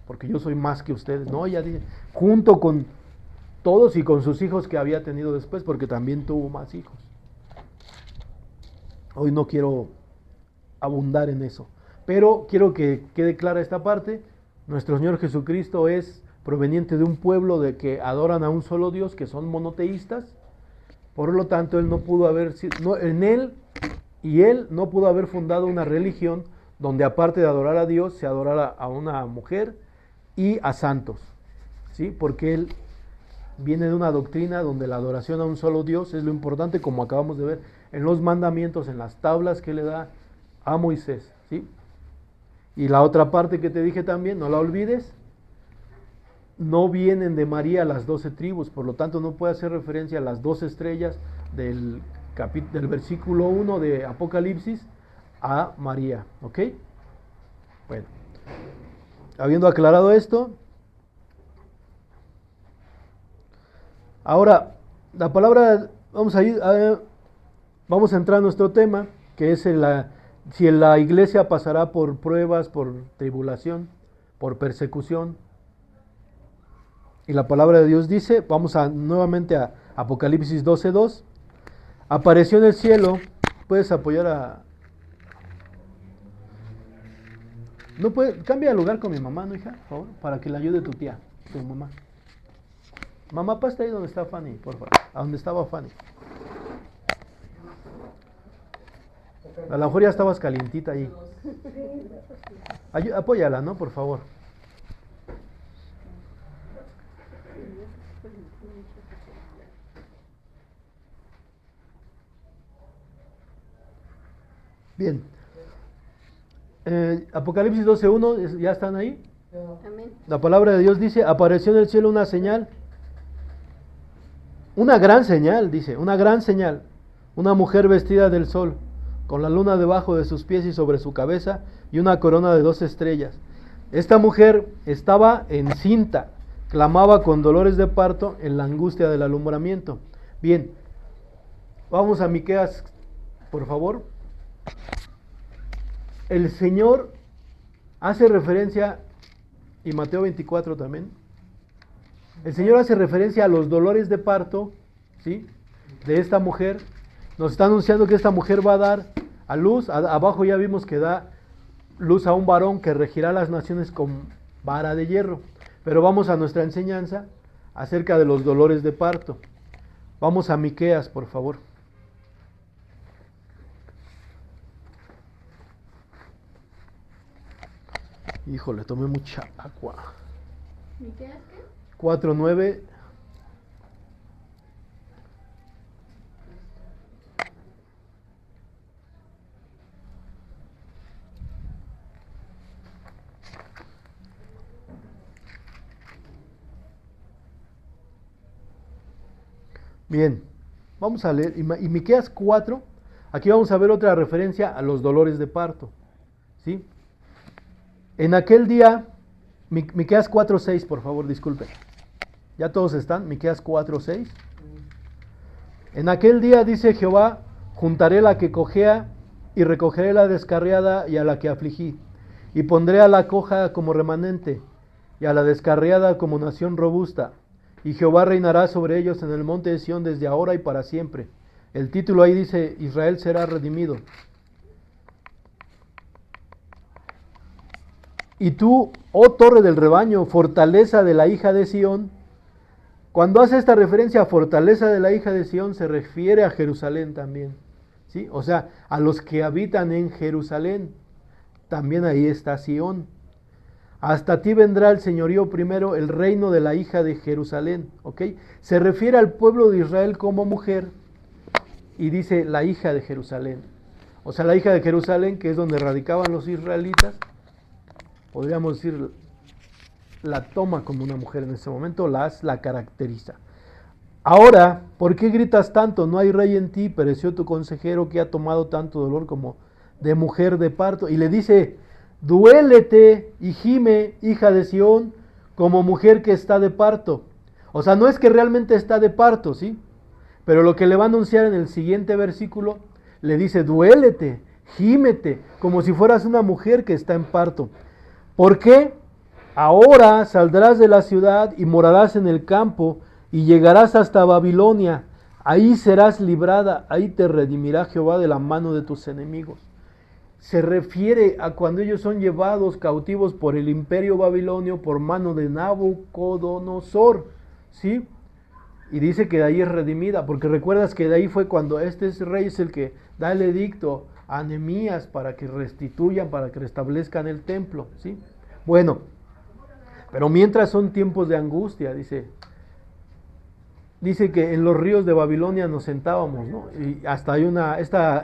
Porque yo soy más que ustedes. No, ella dice, junto con todos y con sus hijos que había tenido después, porque también tuvo más hijos. Hoy no quiero abundar en eso, pero quiero que quede clara esta parte. Nuestro Señor Jesucristo es proveniente de un pueblo de que adoran a un solo Dios, que son monoteístas. Por lo tanto, él no pudo haber sido, él no pudo haber fundado una religión donde aparte de adorar a Dios, se adorara a una mujer y a santos, ¿sí? Porque él viene de una doctrina donde la adoración a un solo Dios es lo importante, como acabamos de ver en los mandamientos, en las tablas que le da a Moisés, ¿sí? Y la otra parte que te dije también, no la olvides, no vienen de María las 12 tribus, por lo tanto no puede hacer referencia a las 12 estrellas del versículo 1 de Apocalipsis a María, ¿ok? Bueno, habiendo aclarado esto, ahora la palabra, vamos a entrar a nuestro tema, que es si la iglesia pasará por pruebas, por tribulación, por persecución. Y la palabra de Dios dice, nuevamente a Apocalipsis 12:2, apareció en el cielo, puedes apoyar a... No puede, cambia de lugar con mi mamá, ¿no, hija? Por favor, para que le ayude tu tía, tu mamá. Mamá, pasa ahí donde está Fanny, por favor, a donde estaba Fanny. A lo mejor ya estabas calientita ahí. Apóyala, ¿no? Por favor. Bien. Apocalipsis 12:1, ¿ya están ahí? Amén. La palabra de Dios dice, apareció en el cielo una señal, una gran señal, dice, una gran señal, una mujer vestida del sol, con la luna debajo de sus pies y sobre su cabeza, y una corona de 12 estrellas. Esta mujer estaba encinta, clamaba con dolores de parto en la angustia del alumbramiento. Bien, vamos a Miqueas, por favor. El Señor hace referencia, y Mateo 24 también, el Señor hace referencia a los dolores de parto, ¿sí?, de esta mujer. Nos está anunciando que esta mujer va a dar a luz. Abajo ya vimos que da luz a un varón que regirá las naciones con vara de hierro. Pero vamos a nuestra enseñanza acerca de los dolores de parto. Vamos a Miqueas, por favor. Híjole, tomé mucha agua. ¿Miqueas qué? 4:9. Bien, vamos a leer. Y Miqueas 4, aquí vamos a ver otra referencia a los dolores de parto. ¿Sí? En aquel día, Miqueas 4:6, por favor, disculpen. ¿Ya todos están? Miqueas 4:6. En aquel día, dice Jehová, juntaré la que cojea y recogeré la descarriada y a la que afligí. Y pondré a la coja como remanente y a la descarriada como nación robusta. Y Jehová reinará sobre ellos en el monte de Sión desde ahora y para siempre. El título ahí dice, Israel será redimido. Y tú, oh torre del rebaño, fortaleza de la hija de Sión. Cuando hace esta referencia a fortaleza de la hija de Sión, se refiere a Jerusalén también. ¿Sí? O sea, a los que habitan en Jerusalén. También ahí está Sión. Hasta ti vendrá el señorío primero, el reino de la hija de Jerusalén. ¿Ok? Se refiere al pueblo de Israel como mujer y dice la hija de Jerusalén. O sea, la hija de Jerusalén, que es donde radicaban los israelitas, podríamos decir, la toma como una mujer en ese momento, la caracteriza. Ahora, ¿por qué gritas tanto? No hay rey en ti, pereció tu consejero que ha tomado tanto dolor como de mujer de parto. Y le dice, duélete y gime, hija de Sión, como mujer que está de parto. O sea, no es que realmente está de parto, ¿sí? Pero lo que le va a anunciar en el siguiente versículo, le dice, duélete, gímete, como si fueras una mujer que está en parto. ¿Por qué? Ahora saldrás de la ciudad y morarás en el campo y llegarás hasta Babilonia. Ahí serás librada, ahí te redimirá Jehová de la mano de tus enemigos. Se refiere a cuando ellos son llevados cautivos por el imperio babilonio por mano de Nabucodonosor, ¿sí? Y dice que de ahí es redimida, porque recuerdas que de ahí fue cuando este rey es el que da el edicto a Nehemías para que restituyan, para que restablezcan el templo, ¿sí? Bueno, pero mientras son tiempos de angustia, dice que en los ríos de Babilonia nos sentábamos, ¿no? Y hasta hay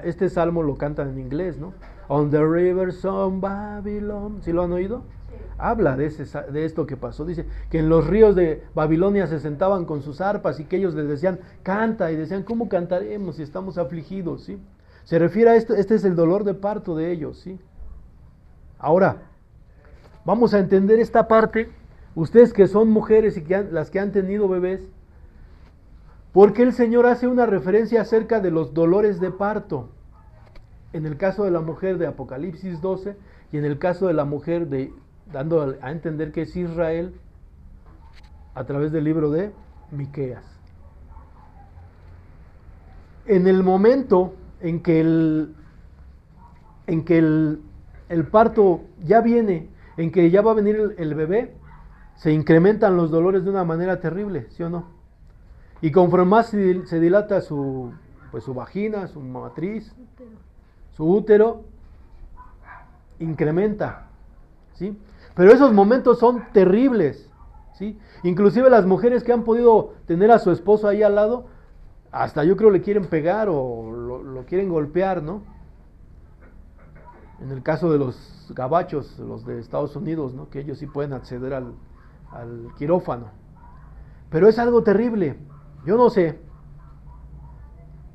este salmo lo cantan en inglés, ¿no? On the rivers of Babylon, ¿sí lo han oído? Habla de esto que pasó, dice que en los ríos de Babilonia se sentaban con sus arpas y que ellos les decían, canta, y decían, ¿cómo cantaremos si estamos afligidos? ¿Sí? Se refiere a esto, este es el dolor de parto de ellos, ¿sí? Ahora, vamos a entender esta parte, ustedes que son mujeres y las que han tenido bebés, porque el Señor hace una referencia acerca de los dolores de parto, en el caso de la mujer de Apocalipsis 12 y en el caso de la mujer dando a entender que es Israel a través del libro de Miqueas. En el momento en que el parto ya viene, en que ya va a venir el bebé, se incrementan los dolores de una manera terrible, ¿sí o no? Y conforme más se dilata su vagina, su matriz, su útero, incrementa, ¿sí? Pero esos momentos son terribles, ¿sí? Inclusive las mujeres que han podido tener a su esposo ahí al lado, hasta yo creo le quieren pegar o lo quieren golpear, ¿no? En el caso de los gabachos, los de Estados Unidos, ¿no? Que ellos sí pueden acceder al quirófano. Pero es algo terrible, yo no sé.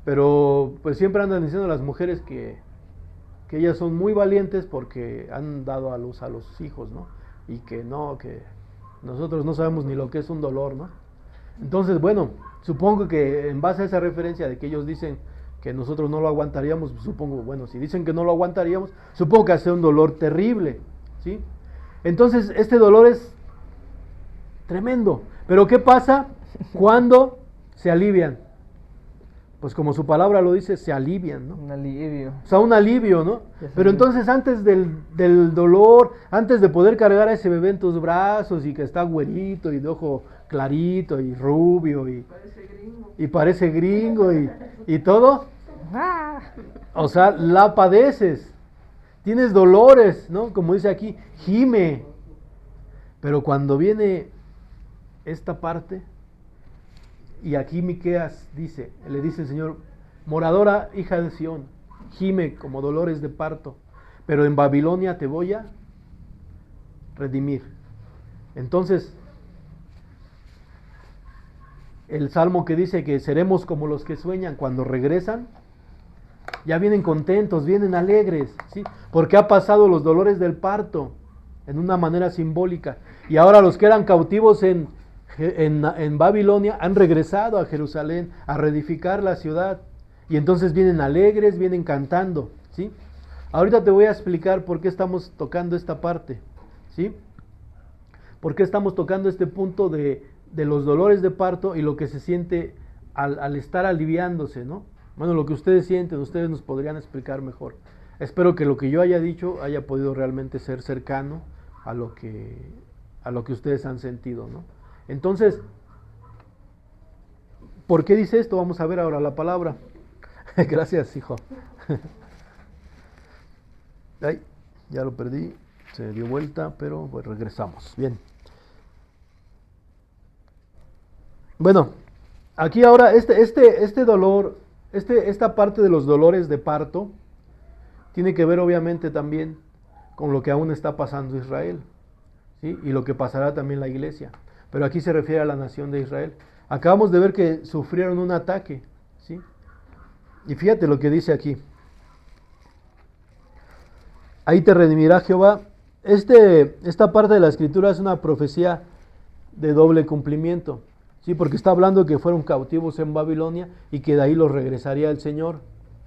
Pero pues siempre andan diciendo las mujeres que ellas son muy valientes porque han dado a luz a los hijos, ¿no? Y que nosotros no sabemos ni lo que es un dolor, ¿no? Entonces, bueno, supongo que en base a esa referencia de que ellos dicen que nosotros no lo aguantaríamos, supongo, bueno, si dicen que no lo aguantaríamos, supongo que hace un dolor terrible, ¿sí? Entonces, este dolor es tremendo. Pero ¿qué pasa cuando se alivian? pues como su palabra lo dice, se alivian, ¿no? Un alivio. O sea, un alivio, ¿no? Ya sé. Pero entonces antes del dolor, antes de poder cargar a ese bebé en tus brazos y que está güerito y de ojo clarito y rubio y parece gringo y todo, o sea, la padeces, tienes dolores, ¿no? Como dice aquí, gime. Pero cuando viene esta parte, y aquí Miqueas dice, le dice el Señor, moradora hija de Sión, gime como dolores de parto, pero en Babilonia te voy a redimir. Entonces, el salmo que dice que seremos como los que sueñan cuando regresan, ya vienen contentos, vienen alegres, ¿sí? Porque ha pasado los dolores del parto en una manera simbólica. Y ahora los que eran cautivos en Babilonia han regresado a Jerusalén a reedificar la ciudad. Y entonces vienen alegres, vienen cantando, ¿sí? Ahorita te voy a explicar por qué estamos tocando esta parte, ¿sí? ¿Por qué estamos tocando este punto de los dolores de parto y lo que se siente al estar aliviándose, ¿no? Bueno, lo que ustedes sienten, ustedes nos podrían explicar mejor. Espero que lo que yo haya dicho haya podido realmente ser cercano a lo que ustedes han sentido, ¿no? Entonces, ¿por qué dice esto? Vamos a ver ahora la palabra. Gracias, hijo. Ay, ya lo perdí, se dio vuelta, pero pues regresamos. Bien. Bueno, aquí ahora este dolor, esta parte de los dolores de parto tiene que ver obviamente también con lo que aún está pasando Israel, ¿sí? Y lo que pasará también la iglesia. Pero aquí se refiere a la nación de Israel. Acabamos de ver que sufrieron un ataque, ¿sí? Y fíjate lo que dice aquí. Ahí te redimirá Jehová. Esta parte de la escritura es una profecía de doble cumplimiento, ¿sí? Porque está hablando que fueron cautivos en Babilonia y que de ahí los regresaría el Señor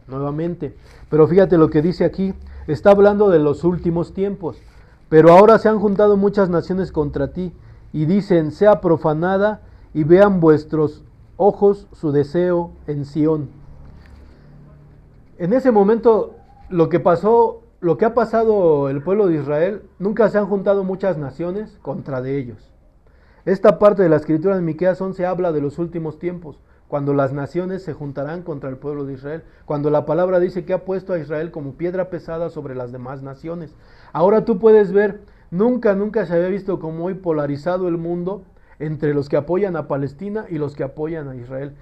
nuevamente. Pero fíjate lo que dice aquí. Está hablando de los últimos tiempos. Pero ahora se han juntado muchas naciones contra ti y dicen, sea profanada y vean vuestros ojos su deseo en Sión. En ese momento, lo que ha pasado el pueblo de Israel, nunca se han juntado muchas naciones contra de ellos. Esta parte de la escritura de Miqueas 11 habla de los últimos tiempos, cuando las naciones se juntarán contra el pueblo de Israel, cuando la palabra dice que ha puesto a Israel como piedra pesada sobre las demás naciones. Ahora tú puedes ver, nunca se había visto como hoy polarizado el mundo entre los que apoyan a Palestina y los que apoyan a Israel.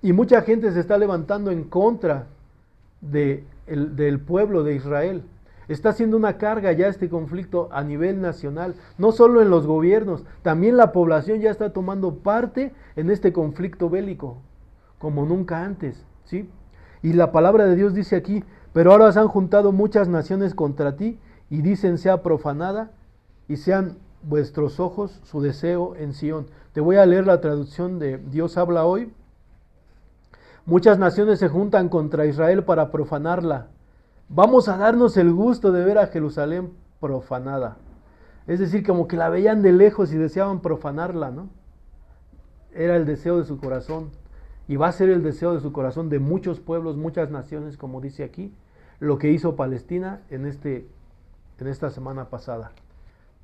Y mucha gente se está levantando en contra del pueblo de Israel. Está haciendo una carga ya este conflicto a nivel nacional, no solo en los gobiernos, también la población ya está tomando parte en este conflicto bélico, como nunca antes, ¿sí? Y la palabra de Dios dice aquí, pero ahora se han juntado muchas naciones contra ti y dicen sea profanada y sean vuestros ojos su deseo en Sión. Te voy a leer la traducción de Dios habla hoy. Muchas naciones se juntan contra Israel para profanarla. Vamos a darnos el gusto de ver a Jerusalén profanada. Es decir, como que la veían de lejos y deseaban profanarla, ¿no? Era el deseo de su corazón. Y va a ser el deseo de su corazón de muchos pueblos, muchas naciones, como dice aquí, lo que hizo Palestina en esta semana pasada.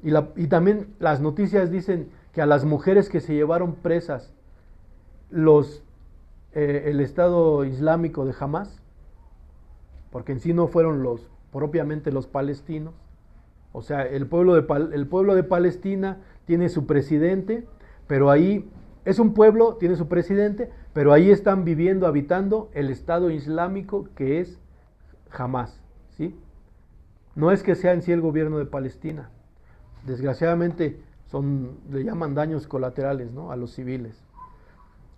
Y también las noticias dicen que a las mujeres que se llevaron presas el Estado Islámico de Hamás, porque en sí no fueron propiamente los palestinos, o sea, el pueblo de Palestina tiene su presidente, pero ahí es un pueblo, tiene su presidente, pero ahí están habitando el Estado Islámico que es Hamás, ¿sí? No es que sea en sí el gobierno de Palestina, desgraciadamente le llaman daños colaterales, ¿no?, a los civiles.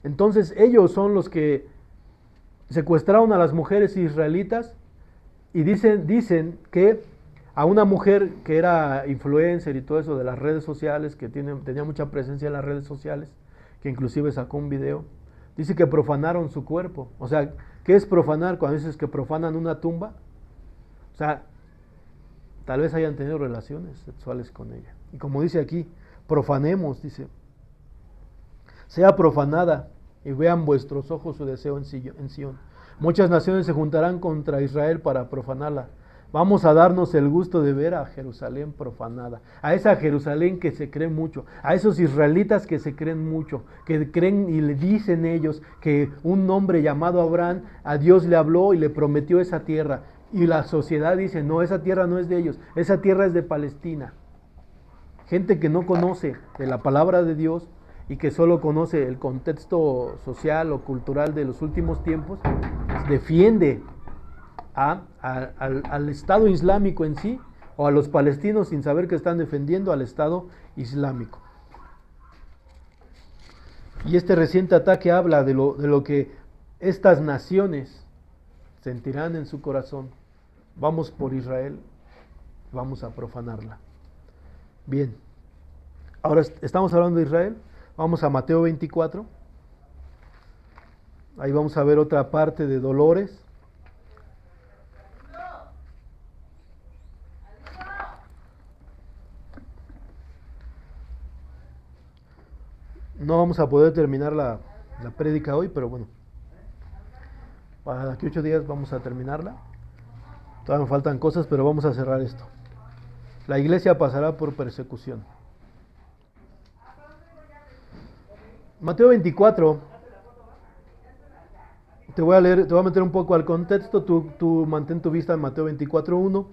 Entonces ellos son los que secuestraron a las mujeres israelitas y dicen que a una mujer que era influencer y todo eso de las redes sociales, que tenía mucha presencia en las redes sociales, que inclusive sacó un video, dice que profanaron su cuerpo. O sea, ¿qué es profanar cuando dices que profanan una tumba? O sea, tal vez hayan tenido relaciones sexuales con ella. Y como dice aquí, profanemos, dice, sea profanada y vean vuestros ojos su deseo en Sión. Muchas naciones se juntarán contra Israel para profanarla. Vamos a darnos el gusto de ver a Jerusalén profanada, a esa Jerusalén que se cree mucho, a esos israelitas que se creen mucho, que creen y le dicen ellos que un hombre llamado Abraham a Dios le habló y le prometió esa tierra. Y la sociedad dice, no, esa tierra no es de ellos, esa tierra es de Palestina. Gente que no conoce de la palabra de Dios y que solo conoce el contexto social o cultural de los últimos tiempos, defiende al Estado Islámico en sí, o a los palestinos sin saber que están defendiendo al Estado Islámico. Y este reciente ataque habla de lo que estas naciones sentirán en su corazón. Vamos por Israel, vamos a profanarla. Bien, ahora estamos hablando de Israel, vamos a Mateo 24. Ahí vamos a ver otra parte de dolores. No vamos a poder terminar la prédica hoy, pero bueno, para aquí 8 días vamos a terminarla. Todavía me faltan cosas, pero vamos a cerrar esto. La iglesia pasará por persecución. Mateo 24. Te voy a leer, te voy a meter un poco al contexto. Tú mantén tu vista en Mateo 24:1.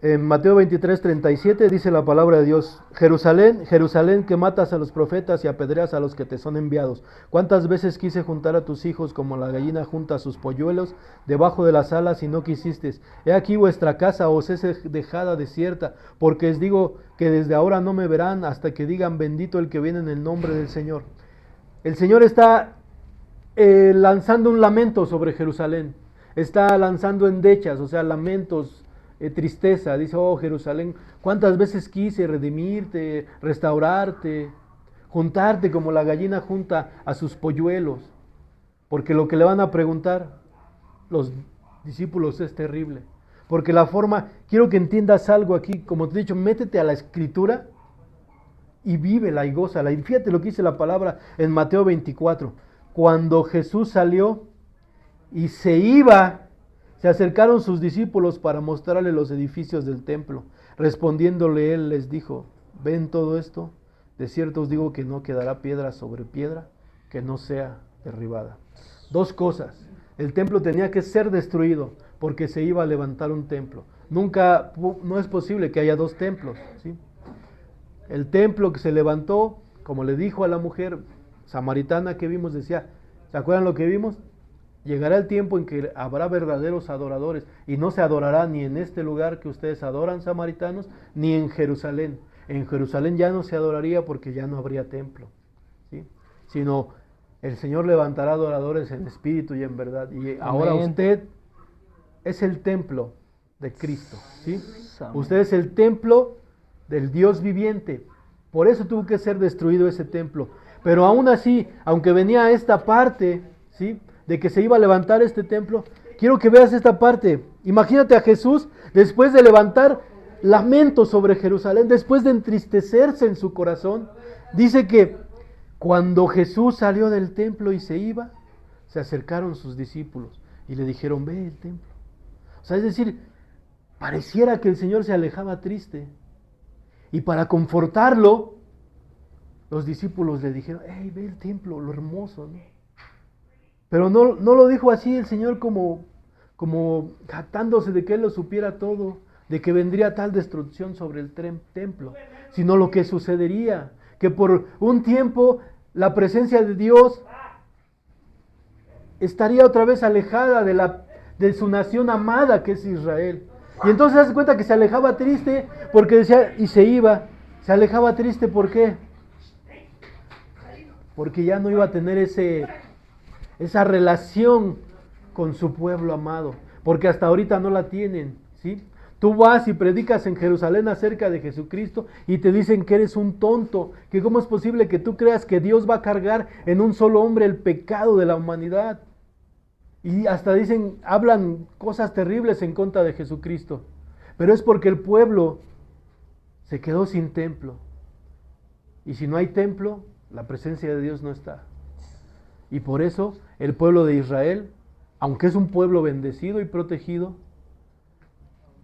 En Mateo 23:37 dice la palabra de Dios: Jerusalén, Jerusalén, que matas a los profetas y apedreas a los que te son enviados. ¿Cuántas veces quise juntar a tus hijos como la gallina junta a sus polluelos debajo de las alas y no quisiste? He aquí vuestra casa os es dejada desierta, porque os digo que desde ahora no me verán hasta que digan bendito el que viene en el nombre del Señor. El Señor está lanzando un lamento sobre Jerusalén. Está lanzando endechas, o sea, lamentos, tristeza. Dice, oh Jerusalén, cuántas veces quise redimirte, restaurarte, juntarte como la gallina junta a sus polluelos. Porque lo que le van a preguntar los discípulos es terrible. Porque la forma, quiero que entiendas algo aquí, como te he dicho, métete a la escritura y vívela y gózala. Y fíjate lo que dice la palabra en Mateo 24. Cuando Jesús salió y se iba, se acercaron sus discípulos para mostrarle los edificios del templo. Respondiéndole él les dijo, ¿ven todo esto? De cierto os digo que no quedará piedra sobre piedra que no sea derribada. Dos cosas. El templo tenía que ser destruido porque se iba a levantar un templo. No es posible que haya dos templos, ¿sí? El templo que se levantó, como le dijo a la mujer samaritana que vimos, decía, ¿se acuerdan lo que vimos? Llegará el tiempo en que habrá verdaderos adoradores y no se adorará ni en este lugar que ustedes adoran, samaritanos, ni en Jerusalén. En Jerusalén ya no se adoraría porque ya no habría templo, ¿sí? Sino el Señor levantará adoradores en espíritu y en verdad. Y ahora Amén. usted es el templo de Cristo, ¿sí? Amén. Usted es el templo del Dios viviente. Por eso tuvo que ser destruido ese templo. Pero aún así, aunque venía esta parte, ¿sí?, de que se iba a levantar este templo, quiero que veas esta parte. Imagínate a Jesús después de levantar lamento sobre Jerusalén, después de entristecerse en su corazón. Dice que cuando Jesús salió del templo y se iba, se acercaron sus discípulos y le dijeron, ve el templo. O sea, es decir, pareciera que el Señor se alejaba triste. Y para confortarlo, los discípulos le dijeron, hey, ve el templo, lo hermoso, ¿no? Pero no lo dijo así el Señor como jactándose de que Él lo supiera todo, de que vendría tal destrucción sobre el templo, sino lo que sucedería, que por un tiempo la presencia de Dios estaría otra vez alejada de su nación amada que es Israel. Y entonces se hace cuenta que se alejaba triste porque decía, y se iba, se alejaba triste, ¿por qué? Porque ya no iba a tener esa relación con su pueblo amado, porque hasta ahorita no la tienen, ¿sí? Tú vas y predicas en Jerusalén acerca de Jesucristo y te dicen que eres un tonto, que cómo es posible que tú creas que Dios va a cargar en un solo hombre el pecado de la humanidad. Y hasta hablan cosas terribles en contra de Jesucristo, pero es porque el pueblo se quedó sin templo. Y si no hay templo, la presencia de Dios no está. Y por eso el pueblo de Israel, aunque es un pueblo bendecido y protegido,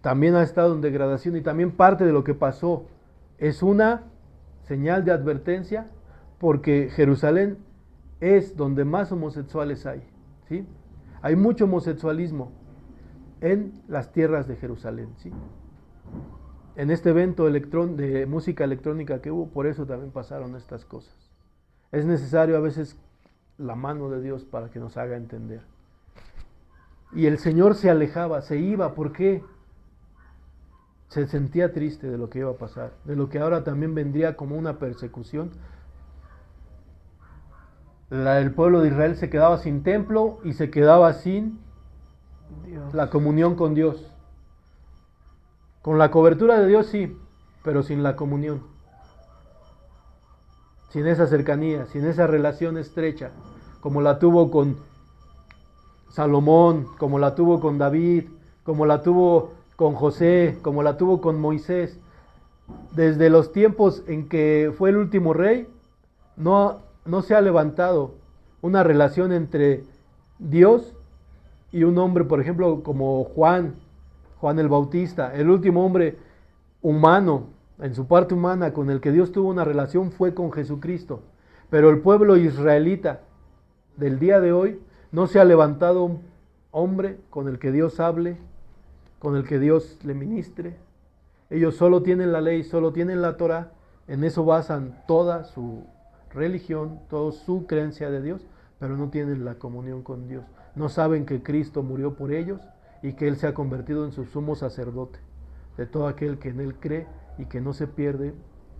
también ha estado en degradación, y también parte de lo que pasó es una señal de advertencia, porque Jerusalén es donde más homosexuales hay, ¿sí? Hay mucho homosexualismo en las tierras de Jerusalén, ¿sí? En este evento de música electrónica que hubo, por eso también pasaron estas cosas. Es necesario a veces la mano de Dios para que nos haga entender. Y el Señor se alejaba, se iba, ¿por qué? Se sentía triste de lo que iba a pasar, de lo que ahora también vendría como una persecución. El pueblo de Israel se quedaba sin templo y se quedaba sin Dios. la comunión con Dios. Con la cobertura de Dios sí, pero sin la comunión. Sin esa cercanía, sin esa relación estrecha, como la tuvo con Salomón, como la tuvo con David, como la tuvo con José, como la tuvo con Moisés. Desde los tiempos en que fue el último rey, no se ha levantado una relación entre Dios y un hombre, por ejemplo, como Juan el Bautista, el último hombre humano, en su parte humana, con el que Dios tuvo una relación fue con Jesucristo. Pero el pueblo israelita del día de hoy no se ha levantado un hombre con el que Dios hable, con el que Dios le ministre. Ellos solo tienen la ley, solo tienen la Torah, en eso basan toda su religión, toda su creencia de Dios, pero no tienen la comunión con Dios. No saben que Cristo murió por ellos y que Él se ha convertido en su sumo sacerdote de todo aquel que en Él cree, y que no se pierde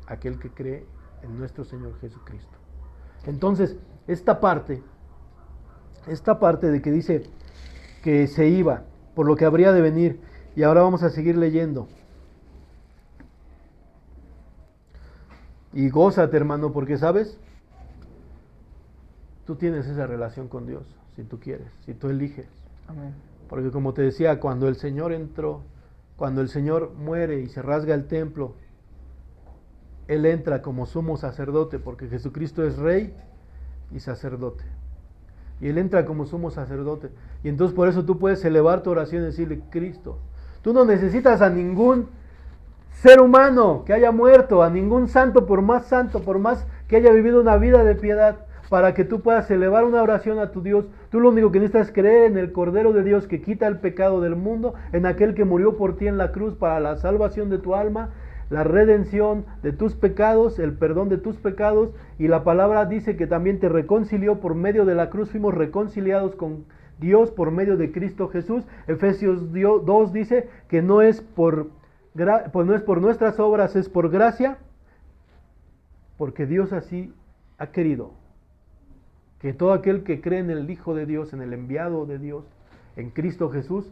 aquel que cree en nuestro Señor Jesucristo. Entonces, esta parte de que dice que se iba, por lo que habría de venir, y ahora vamos a seguir leyendo. Y gózate, hermano, porque sabes, tú tienes esa relación con Dios, si tú quieres, si tú eliges. Amén. Porque como te decía, cuando el Señor entró, cuando el Señor muere y se rasga el templo, Él entra como sumo sacerdote, porque Jesucristo es rey y sacerdote. Y Él entra como sumo sacerdote. Y entonces por eso tú puedes elevar tu oración y decirle: Cristo, tú no necesitas a ningún ser humano que haya muerto, a ningún santo, por más que haya vivido una vida de piedad, para que tú puedas elevar una oración a tu Dios. Tú lo único que necesitas es creer en el Cordero de Dios que quita el pecado del mundo, en aquel que murió por ti en la cruz para la salvación de tu alma, la redención de tus pecados, el perdón de tus pecados, y la palabra dice que también te reconcilió por medio de la cruz. Fuimos reconciliados con Dios por medio de Cristo Jesús. Efesios 2 dice que no es por nuestras obras, es por gracia, porque Dios así ha querido que todo aquel que cree en el Hijo de Dios, en el enviado de Dios, en Cristo Jesús,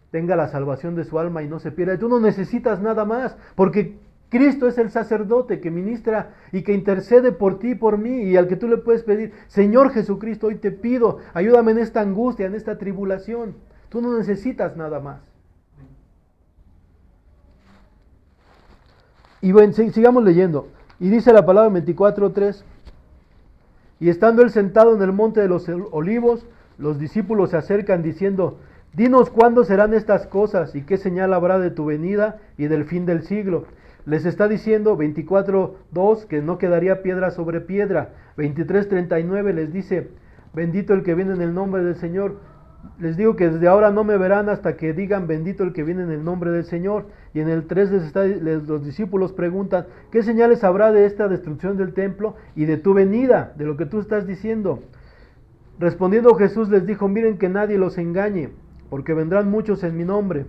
tenga la salvación de su alma y no se pierda. Y tú no necesitas nada más, porque Cristo es el sacerdote que ministra y que intercede por ti y por mí, y al que tú le puedes pedir: Señor Jesucristo, hoy te pido, ayúdame en esta angustia, en esta tribulación. Tú no necesitas nada más. Y bueno, sigamos leyendo. Y dice la palabra 24:3: y estando él sentado en el monte de los olivos, los discípulos se acercan diciendo: dinos cuándo serán estas cosas, y qué señal habrá de tu venida y del fin del siglo. Les está diciendo 24:2 que no quedaría piedra sobre piedra. 23:39 les dice: bendito el que viene en el nombre del Señor. Les digo que desde ahora no me verán hasta que digan: bendito el que viene en el nombre del Señor. Y en el 3 los discípulos preguntan: ¿qué señales habrá de esta destrucción del templo y de tu venida, de lo que tú estás diciendo? Respondiendo Jesús les dijo: miren que nadie los engañe, porque vendrán muchos en mi nombre.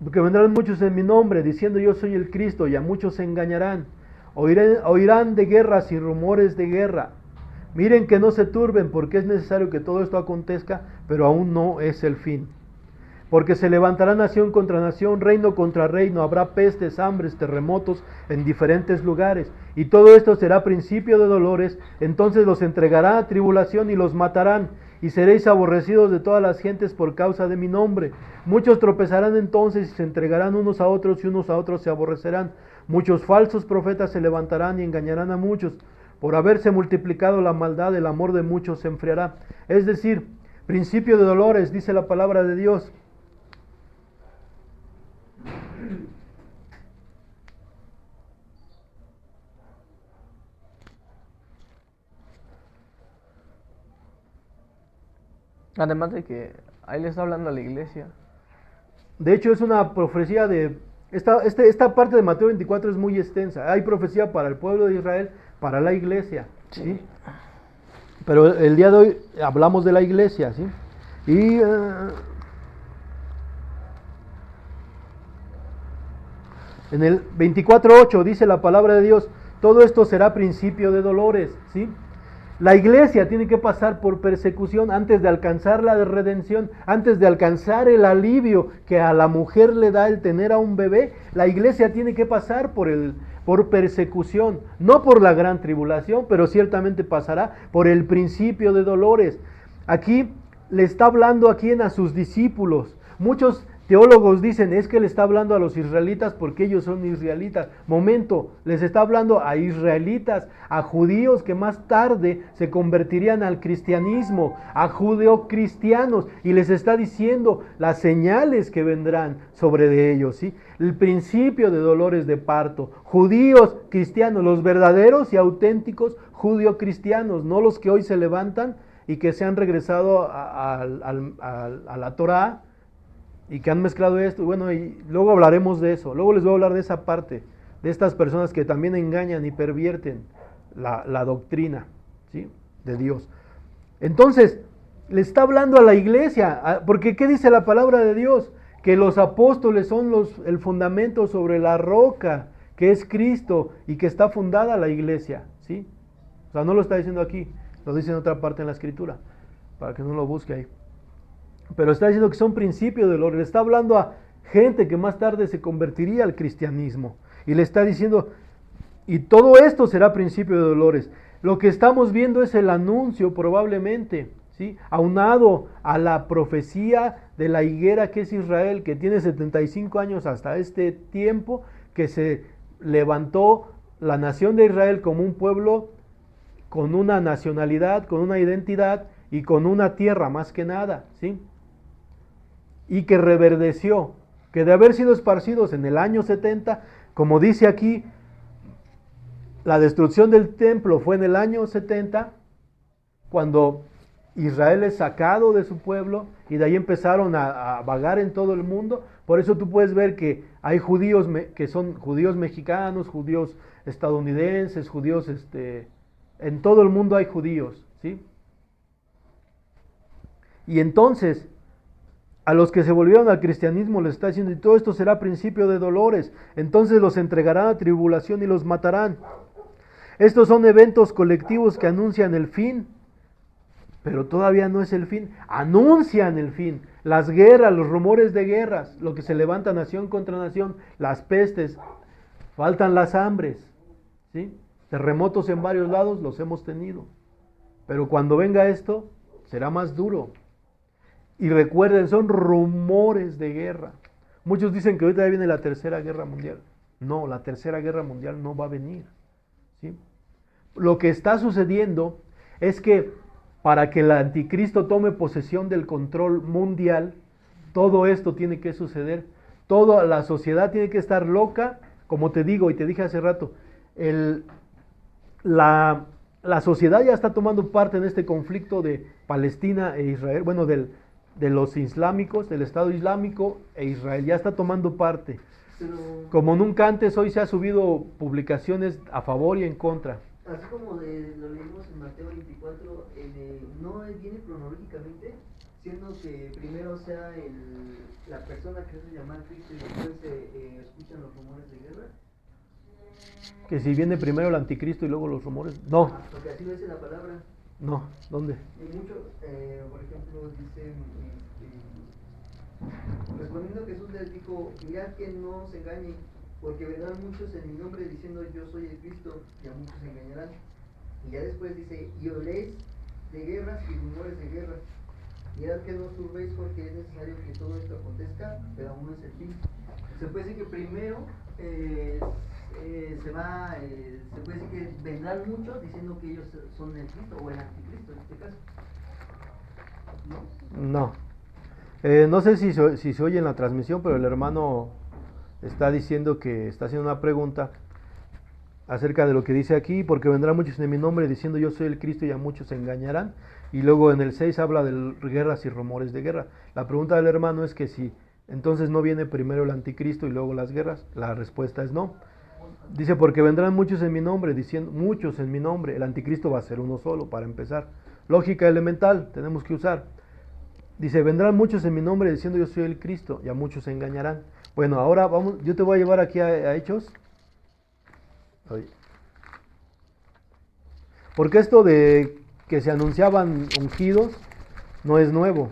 Porque vendrán muchos en mi nombre, diciendo: yo soy el Cristo, y a muchos se engañarán. Oirán de guerras y rumores de guerra. Miren que no se turben, porque es necesario que todo esto acontezca, pero aún no es el fin. Porque se levantará nación contra nación, reino contra reino, habrá pestes, hambres, terremotos en diferentes lugares. Y todo esto será principio de dolores. Entonces los entregará a tribulación y los matarán. Y seréis aborrecidos de todas las gentes por causa de mi nombre. Muchos tropezarán entonces y se entregarán unos a otros, y unos a otros se aborrecerán. Muchos falsos profetas se levantarán y engañarán a muchos. por haberse multiplicado la maldad, el amor de muchos se enfriará. Es decir, principio de dolores, dice la palabra de Dios. Además de que ahí le está hablando a la iglesia. De hecho, es una profecía de... Esta parte de Mateo 24 es muy extensa. Hay profecía para el pueblo de Israel, para la iglesia. ¿sí? Pero el día de hoy hablamos de la iglesia. ¿sí? Y... en el 24:8 dice la palabra de Dios, todo esto será principio de dolores. ¿sí? La iglesia tiene que pasar por persecución antes de alcanzar la redención, antes de alcanzar el alivio que a la mujer le da el tener a un bebé. La iglesia tiene que pasar por persecución, no por la gran tribulación, pero ciertamente pasará por el principio de dolores. Aquí le está hablando a sus discípulos. Muchos teólogos dicen, es que le está hablando a los israelitas porque ellos son israelitas. Momento, les está hablando a israelitas, a judíos que más tarde se convertirían al cristianismo, a judeocristianos, y les está diciendo las señales que vendrán sobre de ellos, ¿sí? El principio de dolores de parto. Judíos cristianos, los verdaderos y auténticos judeocristianos, no los que hoy se levantan y que se han regresado a la Torá, y que han mezclado esto, bueno, y luego hablaremos de eso, luego les voy a hablar de esa parte, de estas personas que también engañan y pervierten la doctrina, ¿sí? de Dios. Entonces, le está hablando a la iglesia, porque ¿qué dice la palabra de Dios? Que los apóstoles son el fundamento sobre la roca, que es Cristo, y que está fundada la iglesia, ¿sí? O sea, no lo está diciendo aquí, lo dice en otra parte en la escritura, para que no lo busque ahí. Pero está diciendo que son principios de dolor. Le está hablando a gente que más tarde se convertiría al cristianismo. Y le está diciendo, y todo esto será principio de dolores. Lo que estamos viendo es el anuncio probablemente, ¿sí? Aunado a la profecía de la higuera que es Israel, que tiene 75 años hasta este tiempo, que se levantó la nación de Israel como un pueblo con una nacionalidad, con una identidad y con una tierra más que nada, ¿sí? Y que reverdeció, que de haber sido esparcidos en el año 70, como dice aquí, la destrucción del templo fue en el año 70, cuando Israel es sacado de su pueblo y de ahí empezaron a vagar en todo el mundo. Por eso tú puedes ver que hay judíos que son judíos mexicanos, judíos estadounidenses, judíos, en todo el mundo hay judíos, ¿sí? Y entonces, a los que se volvieron al cristianismo les está diciendo, y todo esto será principio de dolores, entonces los entregarán a tribulación y los matarán. Estos son eventos colectivos que anuncian el fin, pero todavía no es el fin, anuncian el fin. Las guerras, los rumores de guerras, lo que se levanta nación contra nación, las pestes, faltan las hambres, ¿sí? Terremotos en varios lados los hemos tenido, pero cuando venga esto será más duro. Y recuerden, son rumores de guerra. Muchos dicen que ahorita ya viene la tercera guerra mundial. No, la tercera guerra mundial no va a venir, ¿sí? Lo que está sucediendo es que para que el anticristo tome posesión del control mundial, todo esto tiene que suceder. Toda la sociedad tiene que estar loca, como te digo y te dije hace rato. La sociedad ya está tomando parte en este conflicto de Palestina e Israel, bueno, de los islámicos, del Estado Islámico e Israel, ya está tomando parte. Pero, Como nunca antes, hoy se ha subido publicaciones a favor y en contra. así como lo leímos en Mateo 24, no viene cronológicamente, siendo que primero sea la persona que se llama Cristo y después se escuchan los rumores de guerra. Que si viene primero el anticristo y luego los rumores. No, Porque así lo dice la palabra. no, ¿dónde? Y muchos, por ejemplo, dicen, respondiendo Jesús les dijo, mirad que no se engañen, porque vendrán muchos en mi nombre diciendo yo soy el Cristo, y a muchos se engañarán. Y ya después dice, y oréis de guerras y rumores de guerras. Mirad que no os turbéis porque es necesario que todo esto acontezca, pero aún no es el fin. Se puede decir que primero se puede decir que vendrán muchos diciendo que ellos son el Cristo o el anticristo en este caso. ¿No? No. No sé si se oye en la transmisión, pero el hermano está diciendo que está haciendo una pregunta acerca de lo que dice aquí, porque vendrán muchos en mi nombre diciendo yo soy el Cristo y a muchos se engañarán. Y luego en el 6 habla de guerras y rumores de guerra. La pregunta del hermano es que si entonces no viene primero el anticristo y luego las guerras. La respuesta es no. Dice, porque vendrán muchos en mi nombre, diciendo muchos en mi nombre. El anticristo va a ser uno solo para empezar. Lógica elemental, tenemos que usar. Dice, vendrán muchos en mi nombre diciendo yo soy el Cristo y a muchos se engañarán. Bueno, ahora vamos, yo te voy a llevar aquí a Hechos. Oye. Porque esto de que se anunciaban ungidos no es nuevo.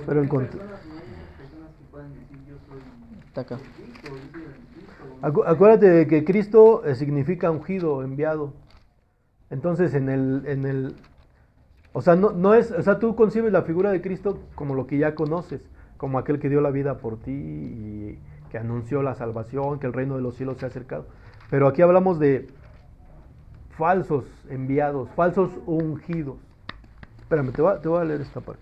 Pero encontrar. Está acá. Acuérdate de que Cristo significa ungido, enviado. Entonces o sea, no es, o sea, tú concibes la figura de Cristo como lo que ya conoces, como aquel que dio la vida por ti y que anunció la salvación, que el reino de los cielos se ha acercado. Pero aquí hablamos de falsos enviados, falsos ungidos. Espérame, te voy a leer esta parte.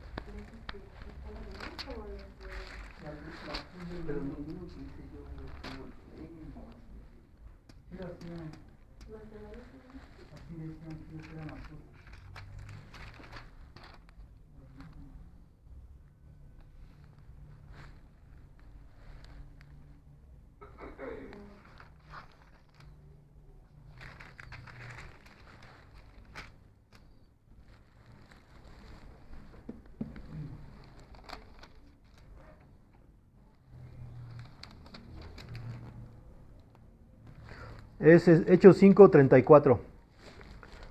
Es Hechos 5:34.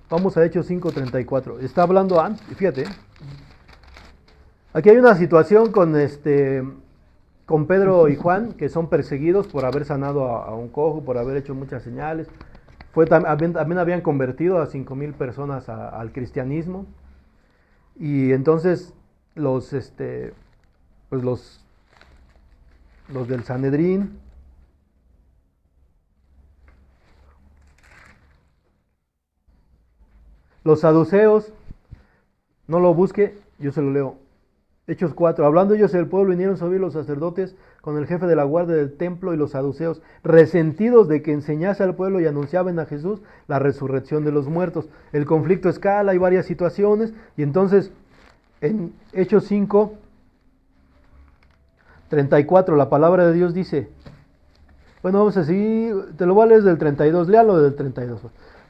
Vamos a Hechos 5:34. Está hablando antes, fíjate. Aquí hay una situación con Pedro y Juan, que son perseguidos por haber sanado a un cojo, por haber hecho muchas señales. También habían convertido a 5,000 personas al cristianismo. Y entonces los del Sanedrín, los saduceos, no lo busque, yo se lo leo. Hechos 4. Hablando ellos del pueblo, vinieron sobre los sacerdotes con el jefe de la guardia del templo y los saduceos, resentidos de que enseñase al pueblo y anunciaban a Jesús la resurrección de los muertos. El conflicto escala, hay varias situaciones, y entonces en Hechos 5:34, la palabra de Dios dice, bueno, vamos a seguir, te lo voy a leer desde el 32, léalo desde el 32.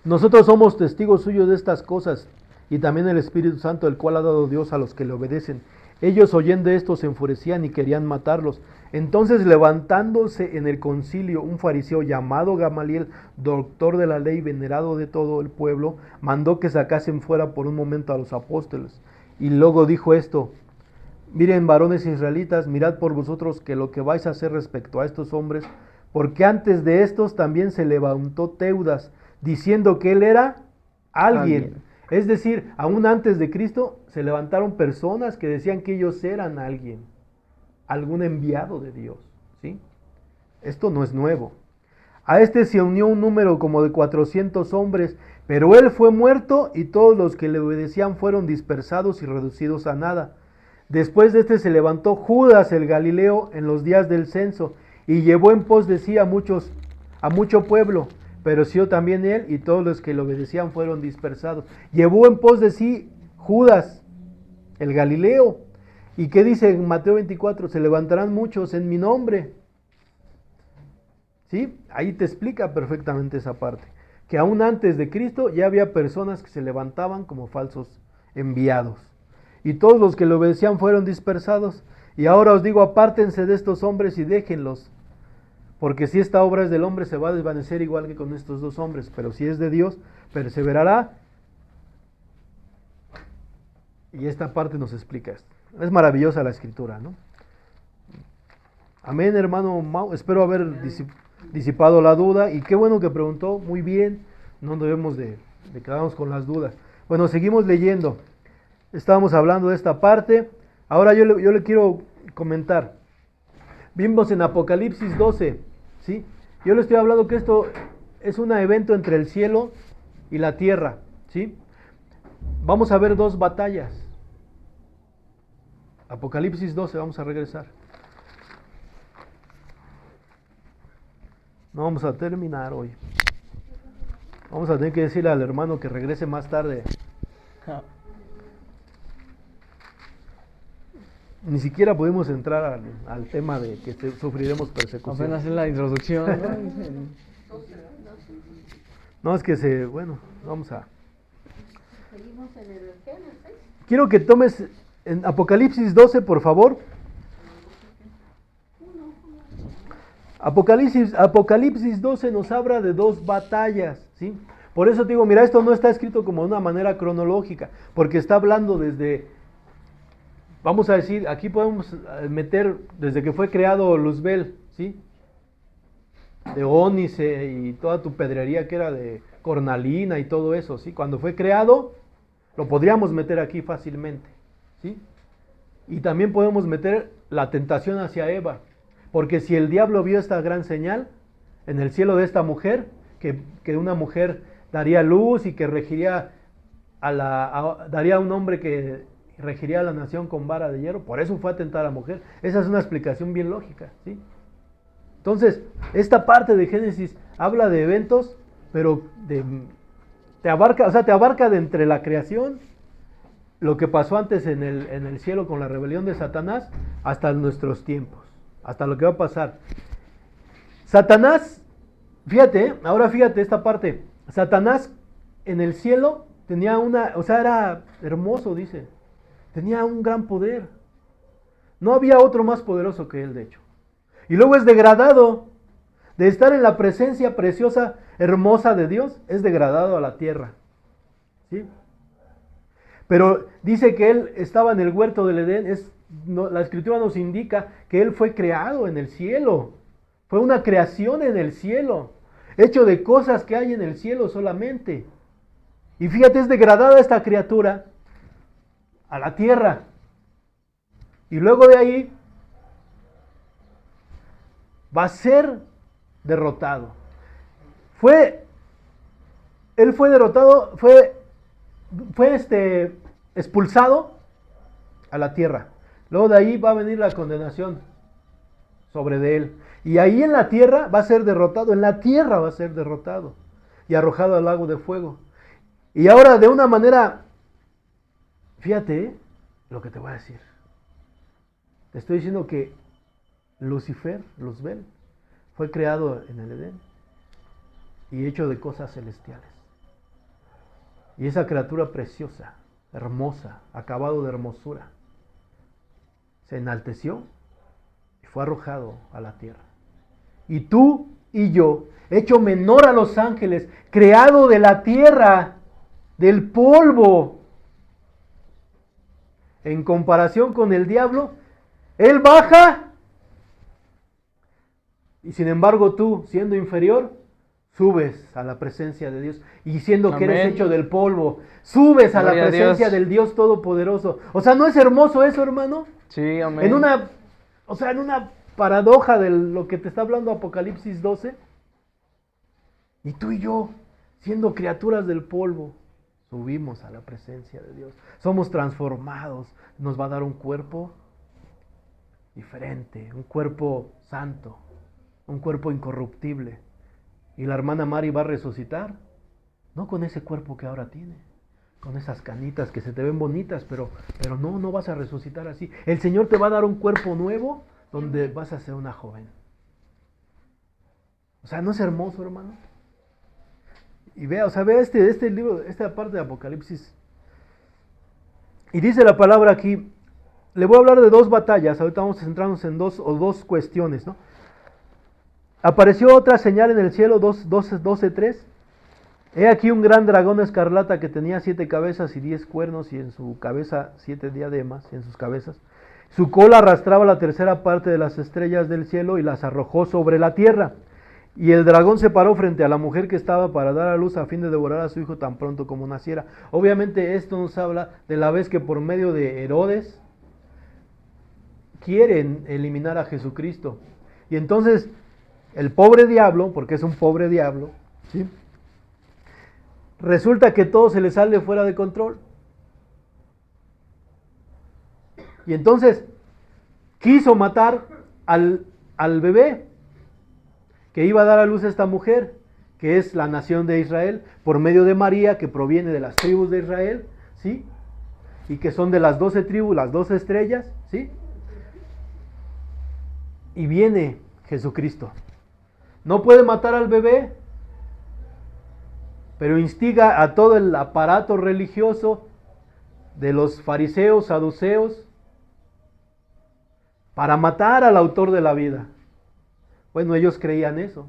Nosotros somos testigos suyos de estas cosas, y también el Espíritu Santo, el cual ha dado Dios a los que le obedecen. Ellos oyendo esto se enfurecían y querían matarlos. Entonces, levantándose en el concilio un fariseo llamado Gamaliel, doctor de la ley, venerado de todo el pueblo, mandó que sacasen fuera por un momento a los apóstoles. Y luego dijo esto: miren, varones israelitas, mirad por vosotros que lo que vais a hacer respecto a estos hombres, porque antes de estos también se levantó Teudas, diciendo que él era alguien. Es decir, aún antes de Cristo se levantaron personas que decían que ellos eran alguien, algún enviado de Dios, ¿sí? Esto no es nuevo. A este se unió un número como de 400 hombres, pero él fue muerto y todos los que le obedecían fueron dispersados y reducidos a nada. Después de este se levantó Judas el Galileo en los días del censo y llevó en pos de sí a mucho pueblo. Pereció también él y todos los que le obedecían fueron dispersados. Llevó en pos de sí Judas, el Galileo. ¿Y qué dice en Mateo 24? Se levantarán muchos en mi nombre. ¿Sí? Ahí te explica perfectamente esa parte. Que aún antes de Cristo ya había personas que se levantaban como falsos enviados. Y todos los que le obedecían fueron dispersados. Y ahora os digo, apártense de estos hombres y déjenlos. Porque si esta obra es del hombre, se va a desvanecer igual que con estos dos hombres. Pero si es de Dios, perseverará. Y esta parte nos explica esto. Es maravillosa la escritura, ¿no? Amén, hermano Mau. Espero haber disipado la duda. Y qué bueno que preguntó. Muy bien. No debemos de quedarnos con las dudas. Bueno, seguimos leyendo. Estábamos hablando de esta parte. Ahora yo le quiero comentar. Vimos en Apocalipsis 12, ¿sí? Yo le estoy hablando que esto es un evento entre el cielo y la tierra, ¿sí? Vamos a ver dos batallas. Apocalipsis 12, vamos a regresar. No vamos a terminar hoy. Vamos a tener que decirle al hermano que regrese más tarde. Ni siquiera podemos entrar al tema de que sufriremos persecución. Apenas es la introducción, ¿no? No, es que bueno, vamos a... Seguimos en el Génesis. Quiero que tomes en Apocalipsis 12, por favor. Apocalipsis 12 nos habla de dos batallas, ¿sí? Por eso te digo, mira, esto no está escrito como de una manera cronológica, porque está hablando desde, vamos a decir, aquí podemos meter desde que fue creado Luzbel, ¿sí? De ónice y toda tu pedrería que era de cornalina y todo eso, ¿sí? Cuando fue creado, lo podríamos meter aquí fácilmente, ¿sí? Y también podemos meter la tentación hacia Eva, porque si el diablo vio esta gran señal en el cielo de esta mujer, que una mujer daría luz y que regiría daría a un hombre que regiría a la nación con vara de hierro, por eso fue a tentar a la mujer. Esa es una explicación bien lógica, ¿sí? Entonces, esta parte de Génesis habla de eventos, pero te abarca de entre la creación, lo que pasó antes en el cielo con la rebelión de Satanás, hasta nuestros tiempos, hasta lo que va a pasar. Satanás, fíjate, ahora fíjate esta parte. Satanás en el cielo tenía era hermoso, dice. Tenía un gran poder. No había otro más poderoso que él, de hecho. Y luego es degradado. De estar en la presencia preciosa, hermosa de Dios, es degradado a la tierra. ¿Sí? Pero dice que él estaba en el huerto del Edén. La escritura nos indica que él fue creado en el cielo. Fue una creación en el cielo, hecho de cosas que hay en el cielo solamente. Y fíjate, es degradada esta criatura a la tierra. Y luego de ahí va a ser derrotado. Él fue derrotado, fue expulsado a la tierra. Luego de ahí va a venir la condenación sobre de él. Y ahí en la tierra va a ser derrotado, en la tierra va a ser derrotado y arrojado al lago de fuego. Y ahora de una manera, fíjate lo que te voy a decir. Te estoy diciendo que Luzbel, fue creado en el Edén y hecho de cosas celestiales. Y esa criatura preciosa, hermosa, acabado de hermosura, se enalteció y fue arrojado a la tierra. Y tú y yo, hecho menor a los ángeles, creado de la tierra, del polvo, en comparación con el diablo, él baja. Y sin embargo tú, siendo inferior, subes a la presencia de Dios. Y siendo que eres hecho del polvo, subes a la presencia del Dios Todopoderoso. O sea, ¿no es hermoso eso, hermano? Sí, amén. En una paradoja de lo que te está hablando Apocalipsis 12. Y tú y yo, siendo criaturas del polvo, subimos a la presencia de Dios. Somos transformados. Nos va a dar un cuerpo diferente, un cuerpo santo, un cuerpo incorruptible. Y la hermana Mari va a resucitar, no con ese cuerpo que ahora tiene, con esas canitas que se te ven bonitas, pero no vas a resucitar así. El Señor te va a dar un cuerpo nuevo donde vas a ser una joven. O sea, ¿no es hermoso, hermano? Y vea este libro, esta parte de Apocalipsis. Y dice la palabra aquí, le voy a hablar de dos batallas, ahorita vamos a centrarnos en dos cuestiones, ¿no? Apareció otra señal en el cielo, 12:3. He aquí un gran dragón escarlata que tenía 7 cabezas y 10 cuernos, y en su cabeza 7 diademas, en sus cabezas. Su cola arrastraba la tercera parte de las estrellas del cielo y las arrojó sobre la tierra. Y el dragón se paró frente a la mujer que estaba para dar a luz a fin de devorar a su hijo tan pronto como naciera. Obviamente esto nos habla de la vez que por medio de Herodes quieren eliminar a Jesucristo. Y entonces el pobre diablo, porque es un pobre diablo, ¿sí? Resulta que todo se le sale fuera de control. Y entonces quiso matar al bebé que iba a dar a luz a esta mujer, que es la nación de Israel, por medio de María, que proviene de las tribus de Israel, ¿sí? Y que son de las 12 tribus, las 12 estrellas, ¿sí? Y viene Jesucristo. No puede matar al bebé, pero instiga a todo el aparato religioso de los fariseos, saduceos, para matar al autor de la vida. Bueno, ellos creían eso.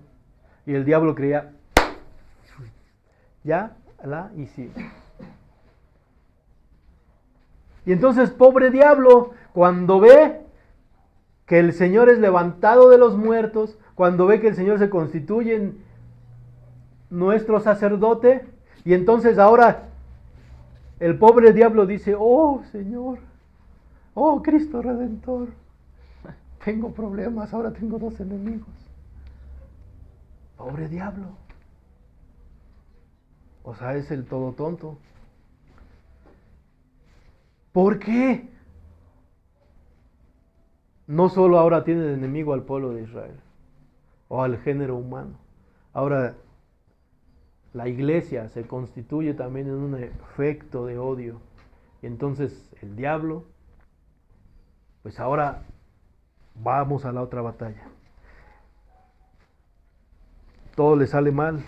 Y el diablo creía, ya la hice. Y entonces, pobre diablo, cuando ve que el Señor es levantado de los muertos, cuando ve que el Señor se constituye en nuestro sacerdote, y entonces ahora el pobre diablo dice, oh Señor, oh Cristo Redentor, tengo problemas, ahora tengo 2 enemigos. Pobre diablo. O sea, es el todo tonto. ¿Por qué? No solo ahora tiene de enemigo al pueblo de Israel o al género humano. Ahora la iglesia se constituye también en un efecto de odio. Y entonces el diablo, pues ahora vamos a la otra batalla. Todo le sale mal.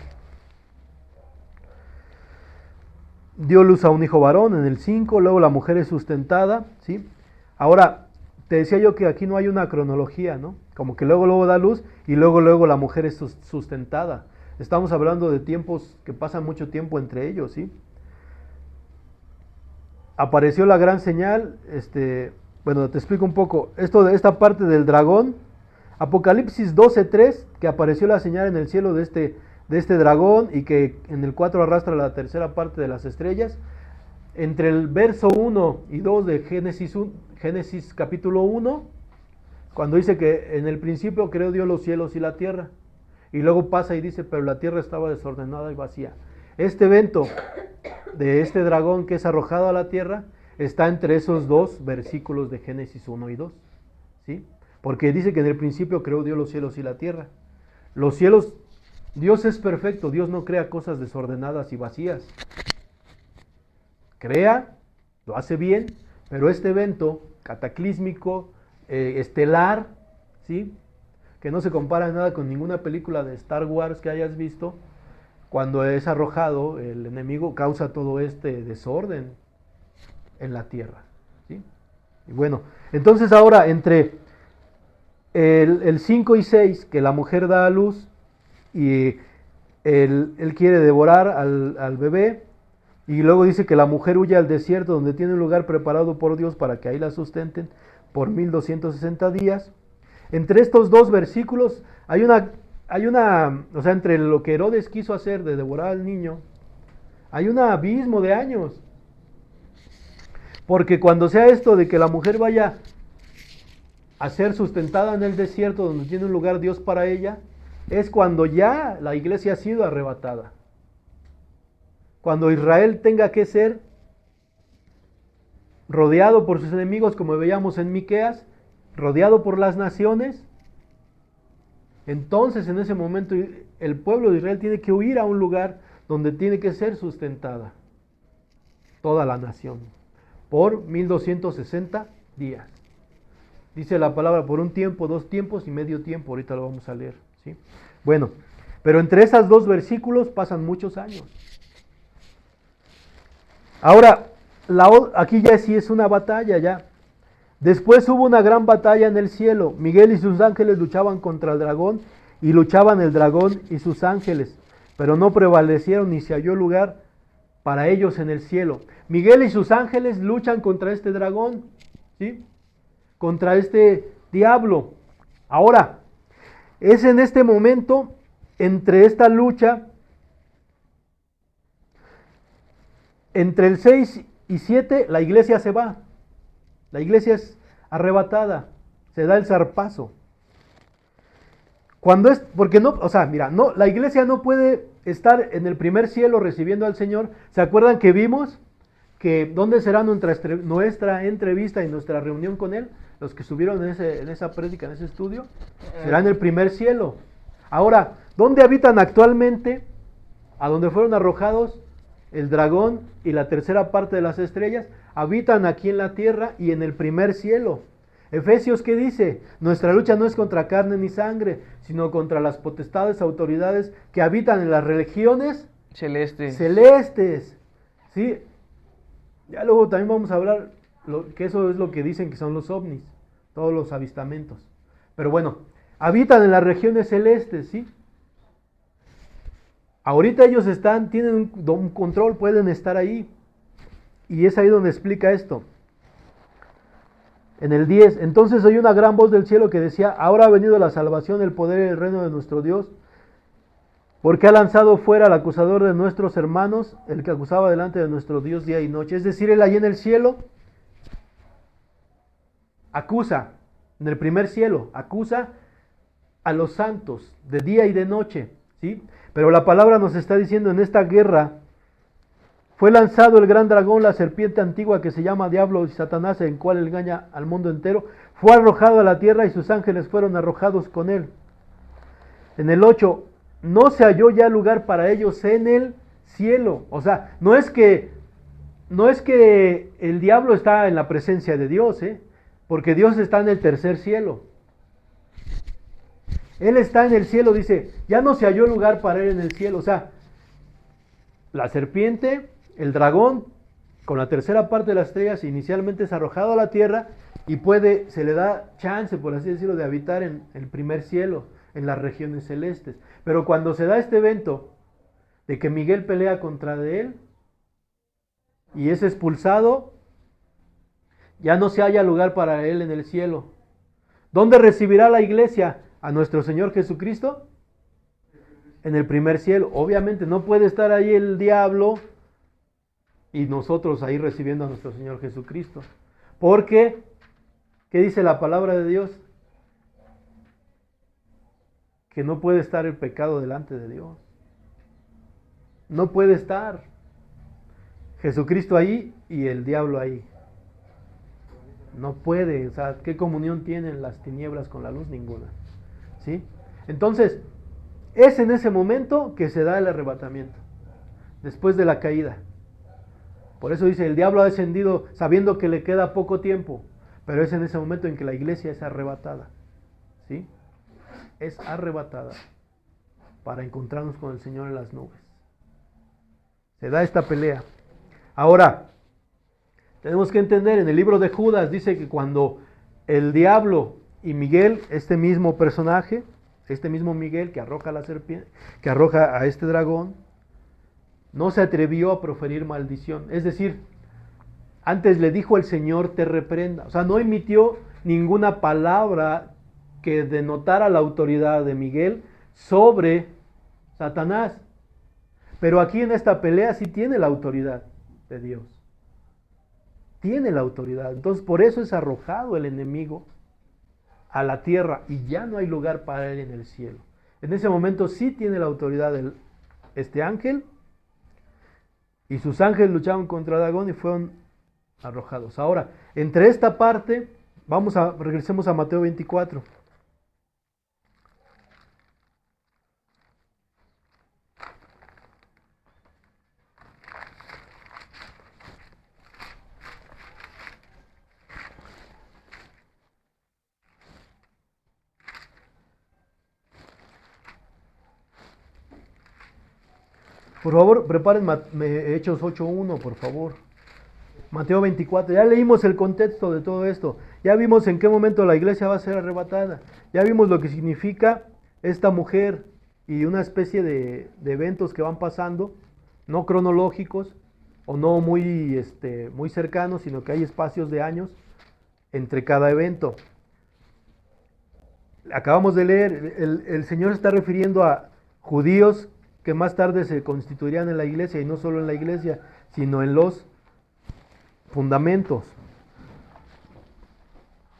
Dio luz a un hijo varón en el 5, luego la mujer es sustentada, ¿sí? Ahora, te decía yo que aquí no hay una cronología, ¿no? Como que luego da luz y luego la mujer es sustentada. Estamos hablando de tiempos que pasan mucho tiempo entre ellos, ¿sí? Apareció la gran señal, bueno, te explico un poco. Esta parte del dragón, Apocalipsis 12:3, que apareció la señal en el cielo de este dragón y que en el 4 arrastra la tercera parte de las estrellas. Entre el verso 1 y 2 de Génesis capítulo 1, cuando dice que en el principio creó Dios los cielos y la tierra. Y luego pasa y dice, pero la tierra estaba desordenada y vacía. Este evento de este dragón que es arrojado a la tierra está entre esos 2 versículos de Génesis 1 y 2. ¿Sí? Porque dice que en el principio creó Dios los cielos y la tierra. Los cielos, Dios es perfecto, Dios no crea cosas desordenadas y vacías. Crea, lo hace bien, pero este evento cataclísmico, estelar, ¿sí? Que no se compara nada con ninguna película de Star Wars que hayas visto, cuando es arrojado, el enemigo causa todo este desorden en la tierra, ¿sí? Y bueno, entonces ahora entre el 5 y 6, que la mujer da a luz y él quiere devorar al bebé, y luego dice que la mujer huye al desierto donde tiene un lugar preparado por Dios para que ahí la sustenten por 1260 días. Entre estos 2 versículos hay una, o sea, entre lo que Herodes quiso hacer de devorar al niño, hay un abismo de años. Porque cuando sea esto de que la mujer vaya a ser sustentada en el desierto donde tiene un lugar Dios para ella, es cuando ya la iglesia ha sido arrebatada. Cuando Israel tenga que ser rodeado por sus enemigos, como veíamos en Miqueas, rodeado por las naciones, entonces en ese momento el pueblo de Israel tiene que huir a un lugar donde tiene que ser sustentada toda la nación por 1260 días. Dice la palabra por un tiempo, 2 tiempos y medio tiempo, ahorita lo vamos a leer, ¿sí? Bueno, pero entre esos 2 versículos pasan muchos años. Ahora, aquí ya sí es una batalla ya. Después hubo una gran batalla en el cielo. Miguel y sus ángeles luchaban contra el dragón y luchaban el dragón y sus ángeles, pero no prevalecieron ni se halló lugar para ellos en el cielo. Miguel y sus ángeles luchan contra este dragón, ¿sí? Contra este diablo. Ahora, es en este momento entre esta lucha, entre el 6 y 7, la iglesia se va. La iglesia es arrebatada, se da el zarpazo. Cuando es, porque no, o sea, mira, no, la iglesia no puede estar en el primer cielo recibiendo al Señor. ¿Se acuerdan que vimos que dónde será nuestra entrevista y nuestra reunión con Él? Los que estuvieron en esa prédica, en ese estudio, será en el primer cielo. Ahora, ¿dónde habitan actualmente? A donde fueron arrojados el dragón y la tercera parte de las estrellas, habitan aquí en la tierra y en el primer cielo. Efesios, ¿qué dice? Nuestra lucha no es contra carne ni sangre, sino contra las potestades, autoridades que habitan en las regiones celestes. ¿Sí? Ya luego también vamos a hablar que eso es lo que dicen que son los ovnis, todos los avistamentos. Pero bueno, habitan en las regiones celestes, ¿sí? Ahorita ellos tienen un control, pueden estar ahí. Y es ahí donde explica esto. En el 10, entonces oí una gran voz del cielo que decía, ahora ha venido la salvación, el poder y el reino de nuestro Dios, porque ha lanzado fuera al acusador de nuestros hermanos, el que acusaba delante de nuestro Dios día y noche. Es decir, él ahí en el cielo acusa, en el primer cielo, acusa a los santos de día y de noche, ¿sí? Pero la palabra nos está diciendo en esta guerra, fue lanzado el gran dragón, la serpiente antigua que se llama Diablo y Satanás, en cual engaña al mundo entero. Fue arrojado a la tierra y sus ángeles fueron arrojados con él. En el 8, no se halló ya lugar para ellos en el cielo. O sea, no es que el diablo está en la presencia de Dios, porque Dios está en el tercer cielo. Él está en el cielo, dice, ya no se halló lugar para él en el cielo. O sea, la serpiente, el dragón, con la tercera parte de las estrellas, inicialmente es arrojado a la tierra y se le da chance, por así decirlo, de habitar en el primer cielo, en las regiones celestes. Pero cuando se da este evento de que Miguel pelea contra de él y es expulsado, ya no se halla lugar para él en el cielo. ¿Dónde recibirá la iglesia a nuestro Señor Jesucristo? En el primer cielo. Obviamente no puede estar ahí el diablo y nosotros ahí recibiendo a nuestro Señor Jesucristo. Porque, ¿qué dice la palabra de Dios? Que no puede estar el pecado delante de Dios. No puede estar Jesucristo ahí y el diablo ahí. No puede. O sea, ¿qué comunión tienen las tinieblas con la luz? Ninguna. ¿Sí? Entonces, es en ese momento que se da el arrebatamiento, después de la caída. Por eso dice, el diablo ha descendido sabiendo que le queda poco tiempo, pero es en ese momento en que la iglesia es arrebatada. ¿Sí? Es arrebatada para encontrarnos con el Señor en las nubes. Se da esta pelea. Ahora, tenemos que entender, en el libro de Judas dice que cuando el diablo y Miguel, este mismo personaje, este mismo Miguel que arroja a la serpiente, que arroja a este dragón, no se atrevió a proferir maldición. Es decir, antes le dijo el Señor te reprenda. O sea, no emitió ninguna palabra que denotara la autoridad de Miguel sobre Satanás. Pero aquí en esta pelea sí tiene la autoridad de Dios. Tiene la autoridad. Entonces por eso es arrojado el enemigo a la tierra y ya no hay lugar para él en el cielo. En ese momento sí tiene la autoridad este ángel y sus ángeles lucharon contra Dagón y fueron arrojados. Ahora, entre esta parte, regresemos a Mateo 24. Por favor, preparen Hechos 8.1, por favor. Mateo 24. Ya leímos el contexto de todo esto. Ya vimos en qué momento la iglesia va a ser arrebatada. Ya vimos lo que significa esta mujer y una especie de eventos que van pasando, no cronológicos o no muy cercanos, sino que hay espacios de años entre cada evento. Acabamos de leer, el Señor está refiriendo a judíos que más tarde se constituirían en la iglesia, y no solo en la iglesia, sino en los fundamentos.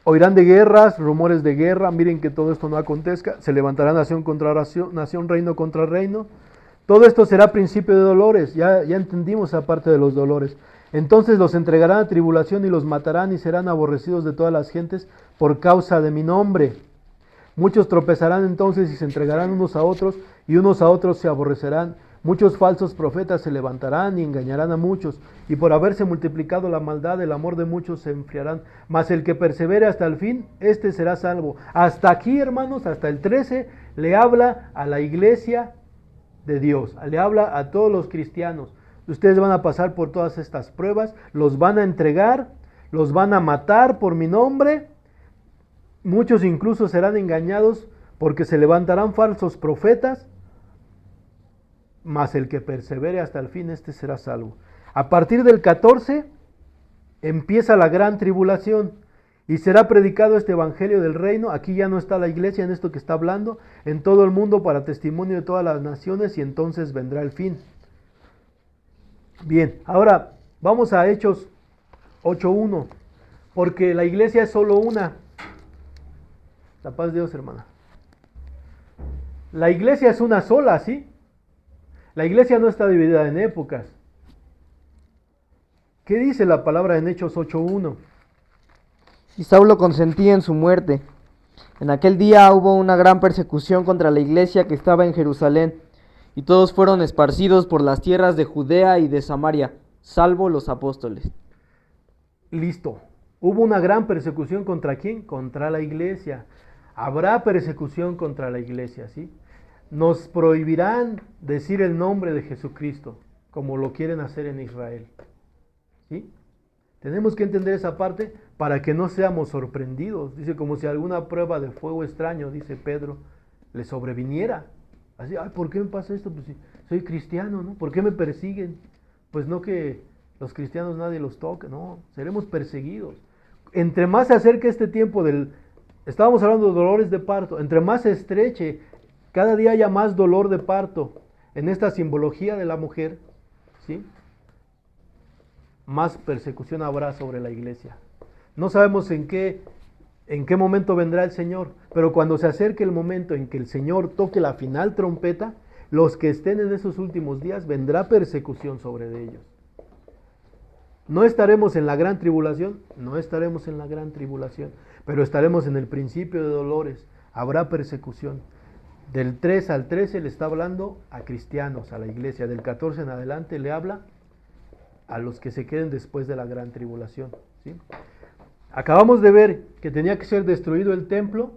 Oirán de guerras, rumores de guerra, miren que todo esto no acontezca, se levantará nación contra nación, reino contra reino. Todo esto será principio de dolores, ya entendimos aparte de los dolores. Entonces los entregarán a tribulación y los matarán y serán aborrecidos de todas las gentes por causa de mi nombre. Muchos tropezarán entonces y se entregarán unos a otros, y unos a otros se aborrecerán. Muchos falsos profetas se levantarán y engañarán a muchos, y por haberse multiplicado la maldad, el amor de muchos se enfriarán. Mas el que persevere hasta el fin, este será salvo. Hasta aquí, hermanos, hasta el 13, le habla a la iglesia de Dios, le habla a todos los cristianos. Ustedes van a pasar por todas estas pruebas, los van a entregar, los van a matar por mi nombre. Muchos incluso serán engañados porque se levantarán falsos profetas, mas el que persevere hasta el fin, este será salvo. A partir del 14 empieza la gran tribulación y será predicado este evangelio del reino. Aquí ya no está la iglesia en esto que está hablando, en todo el mundo para testimonio de todas las naciones, y entonces vendrá el fin. Bien, ahora vamos a Hechos 8:1, porque la iglesia es solo una. La paz de Dios, hermana. La iglesia es una sola, ¿sí? La iglesia no está dividida en épocas. ¿Qué dice la palabra en Hechos 8:1? Y Saulo consentía en su muerte. En aquel día hubo una gran persecución contra la iglesia que estaba en Jerusalén, y todos fueron esparcidos por las tierras de Judea y de Samaria, salvo los apóstoles. Listo. Hubo una gran persecución ¿contra quién? Contra la iglesia. Habrá persecución contra la iglesia, ¿sí? Nos prohibirán decir el nombre de Jesucristo, como lo quieren hacer en Israel, ¿sí? Tenemos que entender esa parte para que no seamos sorprendidos. Dice, como si alguna prueba de fuego extraño, dice Pedro, le sobreviniera. Así, ay, ¿por qué me pasa esto? Pues si soy cristiano, ¿no? ¿Por qué me persiguen? Pues no que los cristianos nadie los toque, no, seremos perseguidos. Entre más se acerque este tiempo estábamos hablando de dolores de parto, entre más se estreche, cada día haya más dolor de parto en esta simbología de la mujer, ¿sí? Más persecución habrá sobre la iglesia. No sabemos en qué momento vendrá el Señor, pero cuando se acerque el momento en que el Señor toque la final trompeta, los que estén en esos últimos días, vendrá persecución sobre ellos. ¿No estaremos en la gran tribulación? No estaremos en la gran tribulación, pero estaremos en el principio de dolores. Habrá persecución. Del 3 al 13 le está hablando a cristianos, a la iglesia. Del 14 en adelante le habla a los que se queden después de la gran tribulación, ¿sí? Acabamos de ver que tenía que ser destruido el templo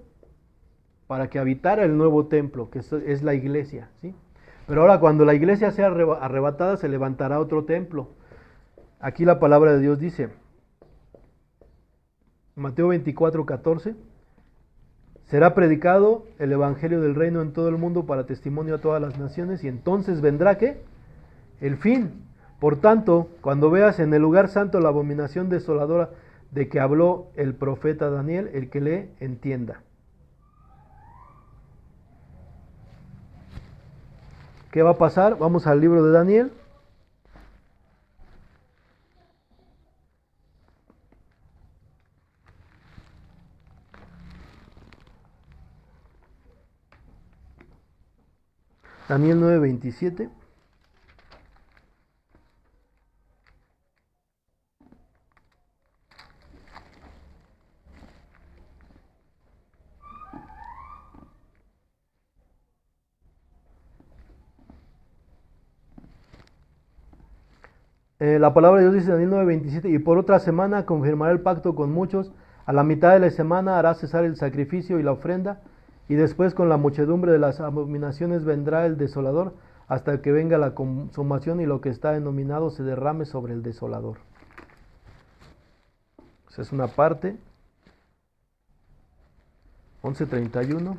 para que habitara el nuevo templo, que es la iglesia, ¿sí? Pero ahora cuando la iglesia sea arrebatada, se levantará otro templo. Aquí la palabra de Dios dice, Mateo 24:14, será predicado el evangelio del reino en todo el mundo para testimonio a todas las naciones, y entonces vendrá ¿qué? El fin. Por tanto, cuando veas en el lugar santo la abominación desoladora de que habló el profeta Daniel, el que lee, entienda. ¿Qué va a pasar? Vamos al libro de Daniel. Daniel 9:27. La palabra de Dios dice Daniel 9:27, y por otra semana confirmará el pacto con muchos, a la mitad de la semana hará cesar el sacrificio y la ofrenda, y después con la muchedumbre de las abominaciones vendrá el desolador, hasta que venga la consumación y lo que está denominado se derrame sobre el desolador. Esa es una parte. 11:31.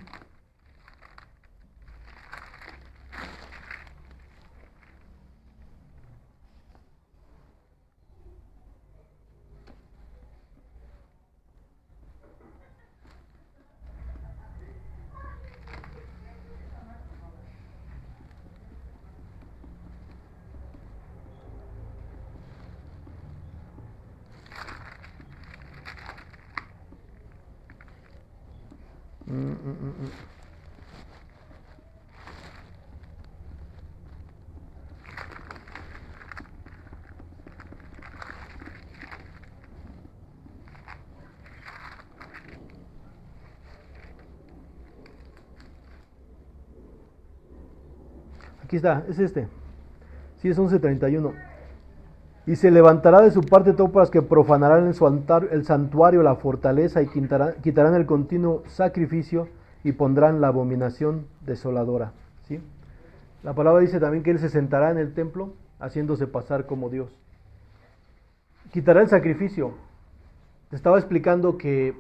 Mm, mm, mm, mm. Aquí está, es este. Sí, es 11:31. Y se levantará de su parte tropas que profanarán el santuario, la fortaleza, y quitarán el continuo sacrificio y pondrán la abominación desoladora. ¿Sí? La palabra dice también que Él se sentará en el templo haciéndose pasar como Dios. Quitará el sacrificio. Te estaba explicando que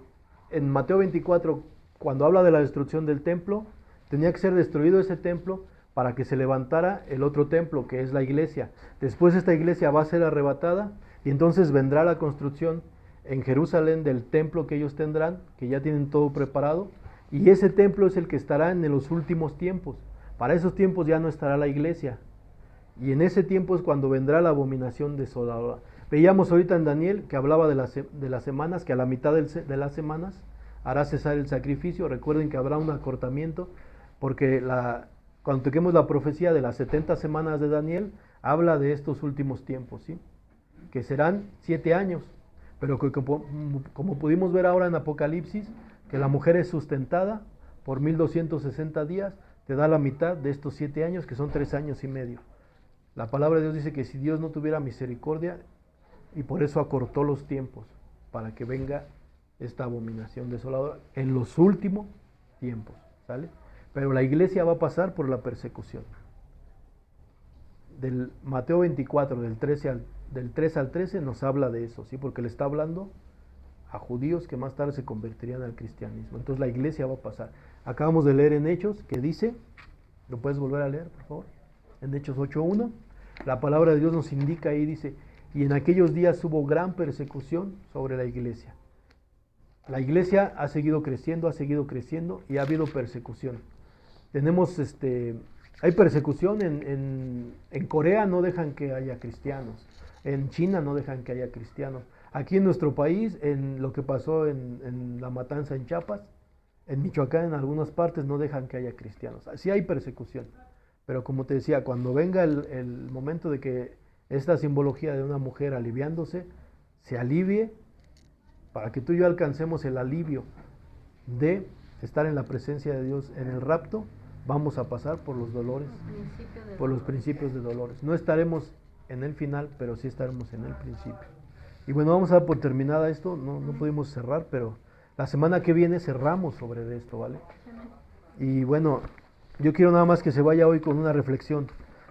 en Mateo 24, cuando habla de la destrucción del templo, tenía que ser destruido ese templo para que se levantara el otro templo, que es la iglesia. Después esta iglesia va a ser arrebatada y entonces vendrá la construcción en Jerusalén del templo que ellos tendrán, que ya tienen todo preparado, y ese templo es el que estará en los últimos tiempos. Para esos tiempos ya no estará la iglesia, y en ese tiempo es cuando vendrá la abominación desoladora. Veíamos ahorita en Daniel que hablaba de las semanas, que a la mitad de las semanas hará cesar el sacrificio. Recuerden que habrá un acortamiento, porque cuando toquemos la profecía de las 70 semanas de Daniel, habla de estos últimos tiempos, ¿sí? Que serán 7 años, pero que como pudimos ver ahora en Apocalipsis, que la mujer es sustentada por 1260 días, te da la mitad de estos 7 años, que son 3 años y medio. La palabra de Dios dice que si Dios no tuviera misericordia, y por eso acortó los tiempos, para que venga esta abominación desoladora en los últimos tiempos, ¿sale? Pero la iglesia va a pasar por la persecución. Del Mateo 24, del 3 al 13, nos habla de eso, ¿sí? Porque le está hablando a judíos que más tarde se convertirían al cristianismo. Entonces la iglesia va a pasar. Acabamos de leer en Hechos, que dice, ¿lo puedes volver a leer, por favor? En Hechos 8:1, la palabra de Dios nos indica ahí, dice, y en aquellos días hubo gran persecución sobre la iglesia. La iglesia ha seguido creciendo y ha habido persecución. Tenemos, hay persecución en Corea, no dejan que haya cristianos. En China no dejan que haya cristianos. Aquí en nuestro país, en lo que pasó en la matanza en Chiapas, en Michoacán, en algunas partes no dejan que haya cristianos. Sí hay persecución, pero como te decía, cuando venga el momento de que esta simbología de una mujer aliviándose se alivie, para que tú y yo alcancemos el alivio de estar en la presencia de Dios en el rapto, vamos a pasar por los dolores, por los principios de dolores. No estaremos en el final, pero sí estaremos en el principio. Y bueno, vamos a dar por terminada esto, no pudimos cerrar, pero la semana que viene cerramos sobre esto, ¿vale? Y bueno, yo quiero nada más que se vaya hoy con una reflexión.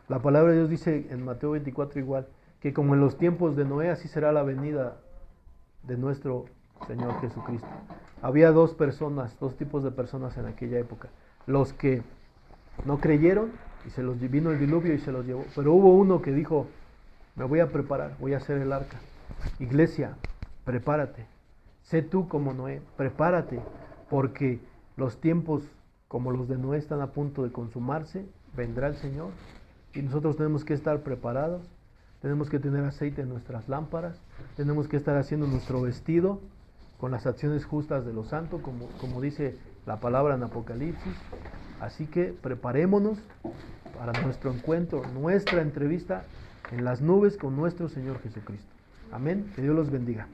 La palabra de Dios dice en Mateo 24 igual, que como en los tiempos de Noé, así será la venida de nuestro Señor Jesucristo. Había dos tipos de personas en aquella época. Los que no creyeron y vino el diluvio y se los llevó. Pero hubo uno que dijo, me voy a preparar, voy a hacer el arca. Iglesia, prepárate. Sé tú como Noé, prepárate, porque los tiempos como los de Noé están a punto de consumarse, vendrá el Señor. Y nosotros tenemos que estar preparados, tenemos que tener aceite en nuestras lámparas, tenemos que estar haciendo nuestro vestido con las acciones justas de los santos, como dice la palabra en Apocalipsis. Así que preparémonos para nuestro encuentro, nuestra entrevista en las nubes con nuestro Señor Jesucristo. Amén. Que Dios los bendiga.